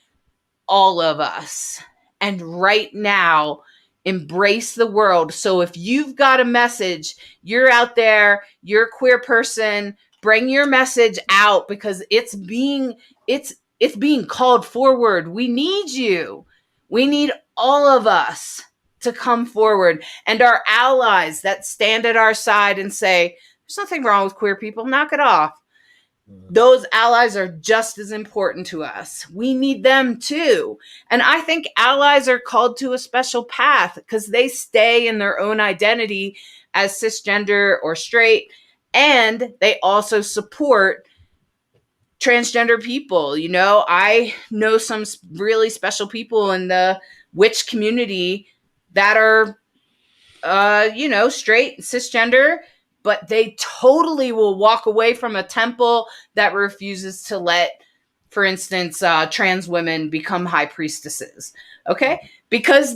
all of us. And right now, embrace the world. So if you've got a message, you're out there, you're a queer person, bring your message out, because it's being called forward. We need you. We need all of us to come forward, and our allies that stand at our side and say, there's nothing wrong with queer people, knock it off. Those allies are just as important to us. We need them too. And I think allies are called to a special path because they stay in their own identity as cisgender or straight, and they also support transgender people. You know, I know some really special people in the witch community that are, straight, cisgender, but they totally will walk away from a temple that refuses to let, for instance, trans women become high priestesses. Okay? Because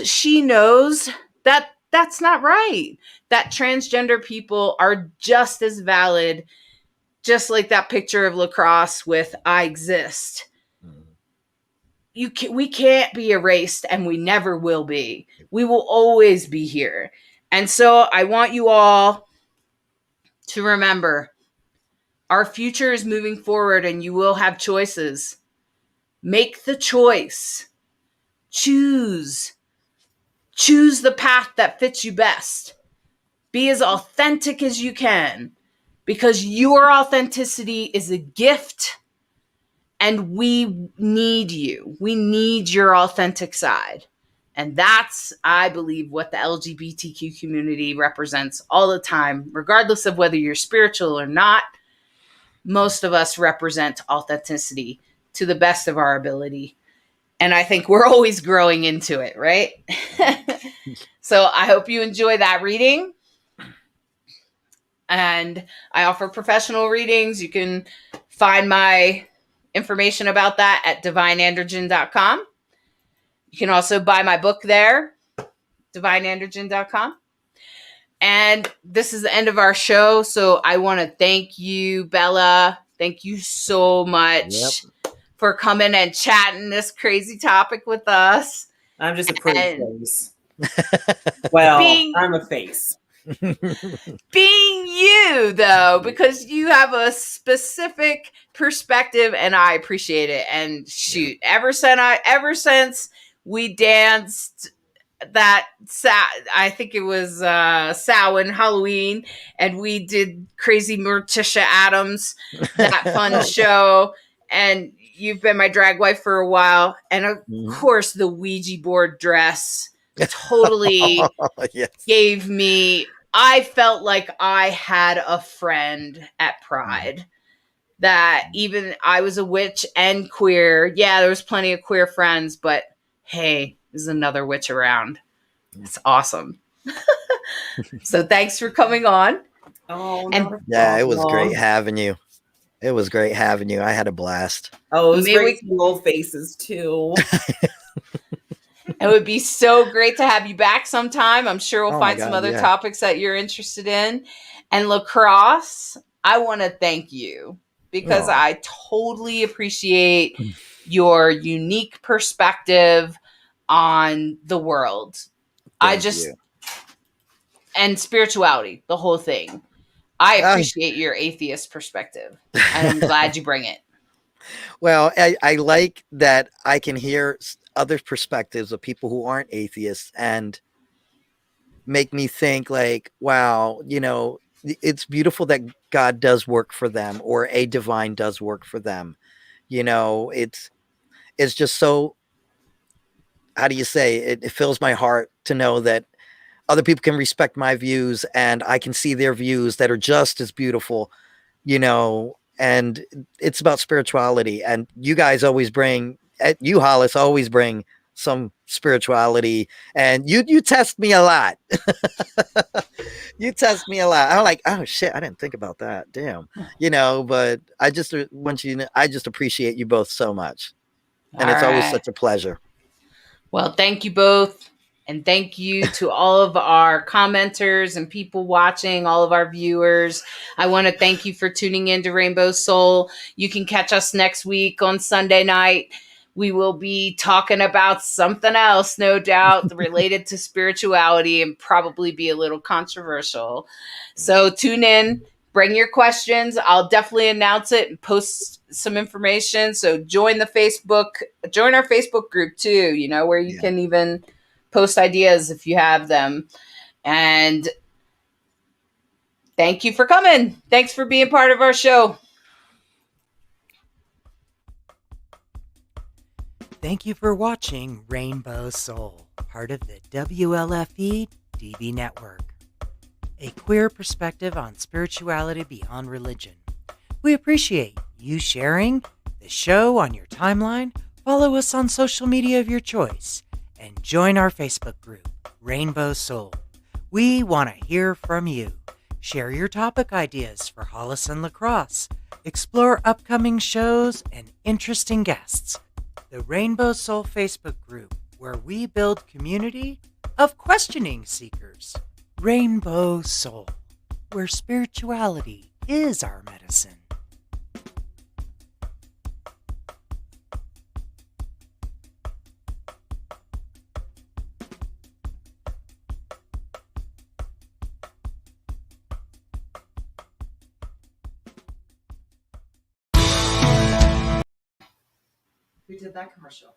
she knows that that's not right. That transgender people are just as valid, just like that picture of LeKross with "I exist." We can't be erased, and we never will be. We will always be here. And so I want you all to remember, our future is moving forward, and you will have choices. Make the choice. Choose the path that fits you best. Be as authentic as you can, because your authenticity is a gift. And we need you. We need your authentic side. And that's, I believe, what the LGBTQ community represents all the time, regardless of whether you're spiritual or not. Most of us represent authenticity to the best of our ability. And I think we're always growing into it, right? So I hope you enjoy that reading. And I offer professional readings. You can find my information about that at divineandrogyne.com. You can also buy my book there, divineandrogyne.com. And this is the end of our show. So I want to thank you, Bella. Thank you so much for coming and chatting this crazy topic with us. I'm just a pretty face. Well, I'm a face. Being you, though, because you have a specific perspective, and I appreciate it. And shoot, ever since we danced that I think it was Samhain Halloween, and we did Crazy Morticia Adams, that fun show, and you've been my drag wife for a while, and of course the Ouija board dress totally gave me, I felt like I had a friend at Pride, that even I was a witch and queer. Yeah, there was plenty of queer friends, but hey, there's another witch around. It's awesome. So thanks for coming on. Oh, yeah, it was great having you. It was great having you. I had a blast. Oh, it was great seeing old faces too. It would be so great to have you back sometime. I'm sure we'll find some other topics that you're interested in. And LeKross, I want to thank you because I totally appreciate your unique perspective on the world. And spirituality, the whole thing. I appreciate your atheist perspective, and I'm glad you bring it. Well, I like that I can hear other perspectives of people who aren't atheists and make me think like, wow, you know, it's beautiful that God does work for them, or a divine does work for them. You know, it's just so, how do you say it? It fills my heart to know that other people can respect my views, and I can see their views that are just as beautiful, you know. And it's about spirituality, and you guys always bring, you Hollis always bring some spirituality, and you test me a lot. You test me a lot. I'm like, oh shit, I didn't think about that. Damn, you know. But I just want you to, I just appreciate you both so much, and All it's always right. such a pleasure. Well, thank you both. And thank you to all of our commenters and people watching, all of our viewers. I want to thank you for tuning in to Rainbow Soul. You can catch us next week on Sunday night. We will be talking about something else, no doubt, related to spirituality and probably be a little controversial. So tune in, bring your questions. I'll definitely announce it and post some information. So join our Facebook group too, you know, where you can even post ideas if you have them. And thank you for coming. Thanks for being part of our show. Thank you for watching Rainbow Soul, part of the WLFE DB Network, a queer perspective on spirituality beyond religion. We appreciate you sharing the show on your timeline. Follow us on social media of your choice and join our Facebook group, Rainbow Soul. We want to hear from you. Share your topic ideas for Hollis and LeKross. Explore upcoming shows and interesting guests. The Rainbow Soul Facebook group, where we build community of questioning seekers. Rainbow Soul, where spirituality is our medicine. Who did that commercial?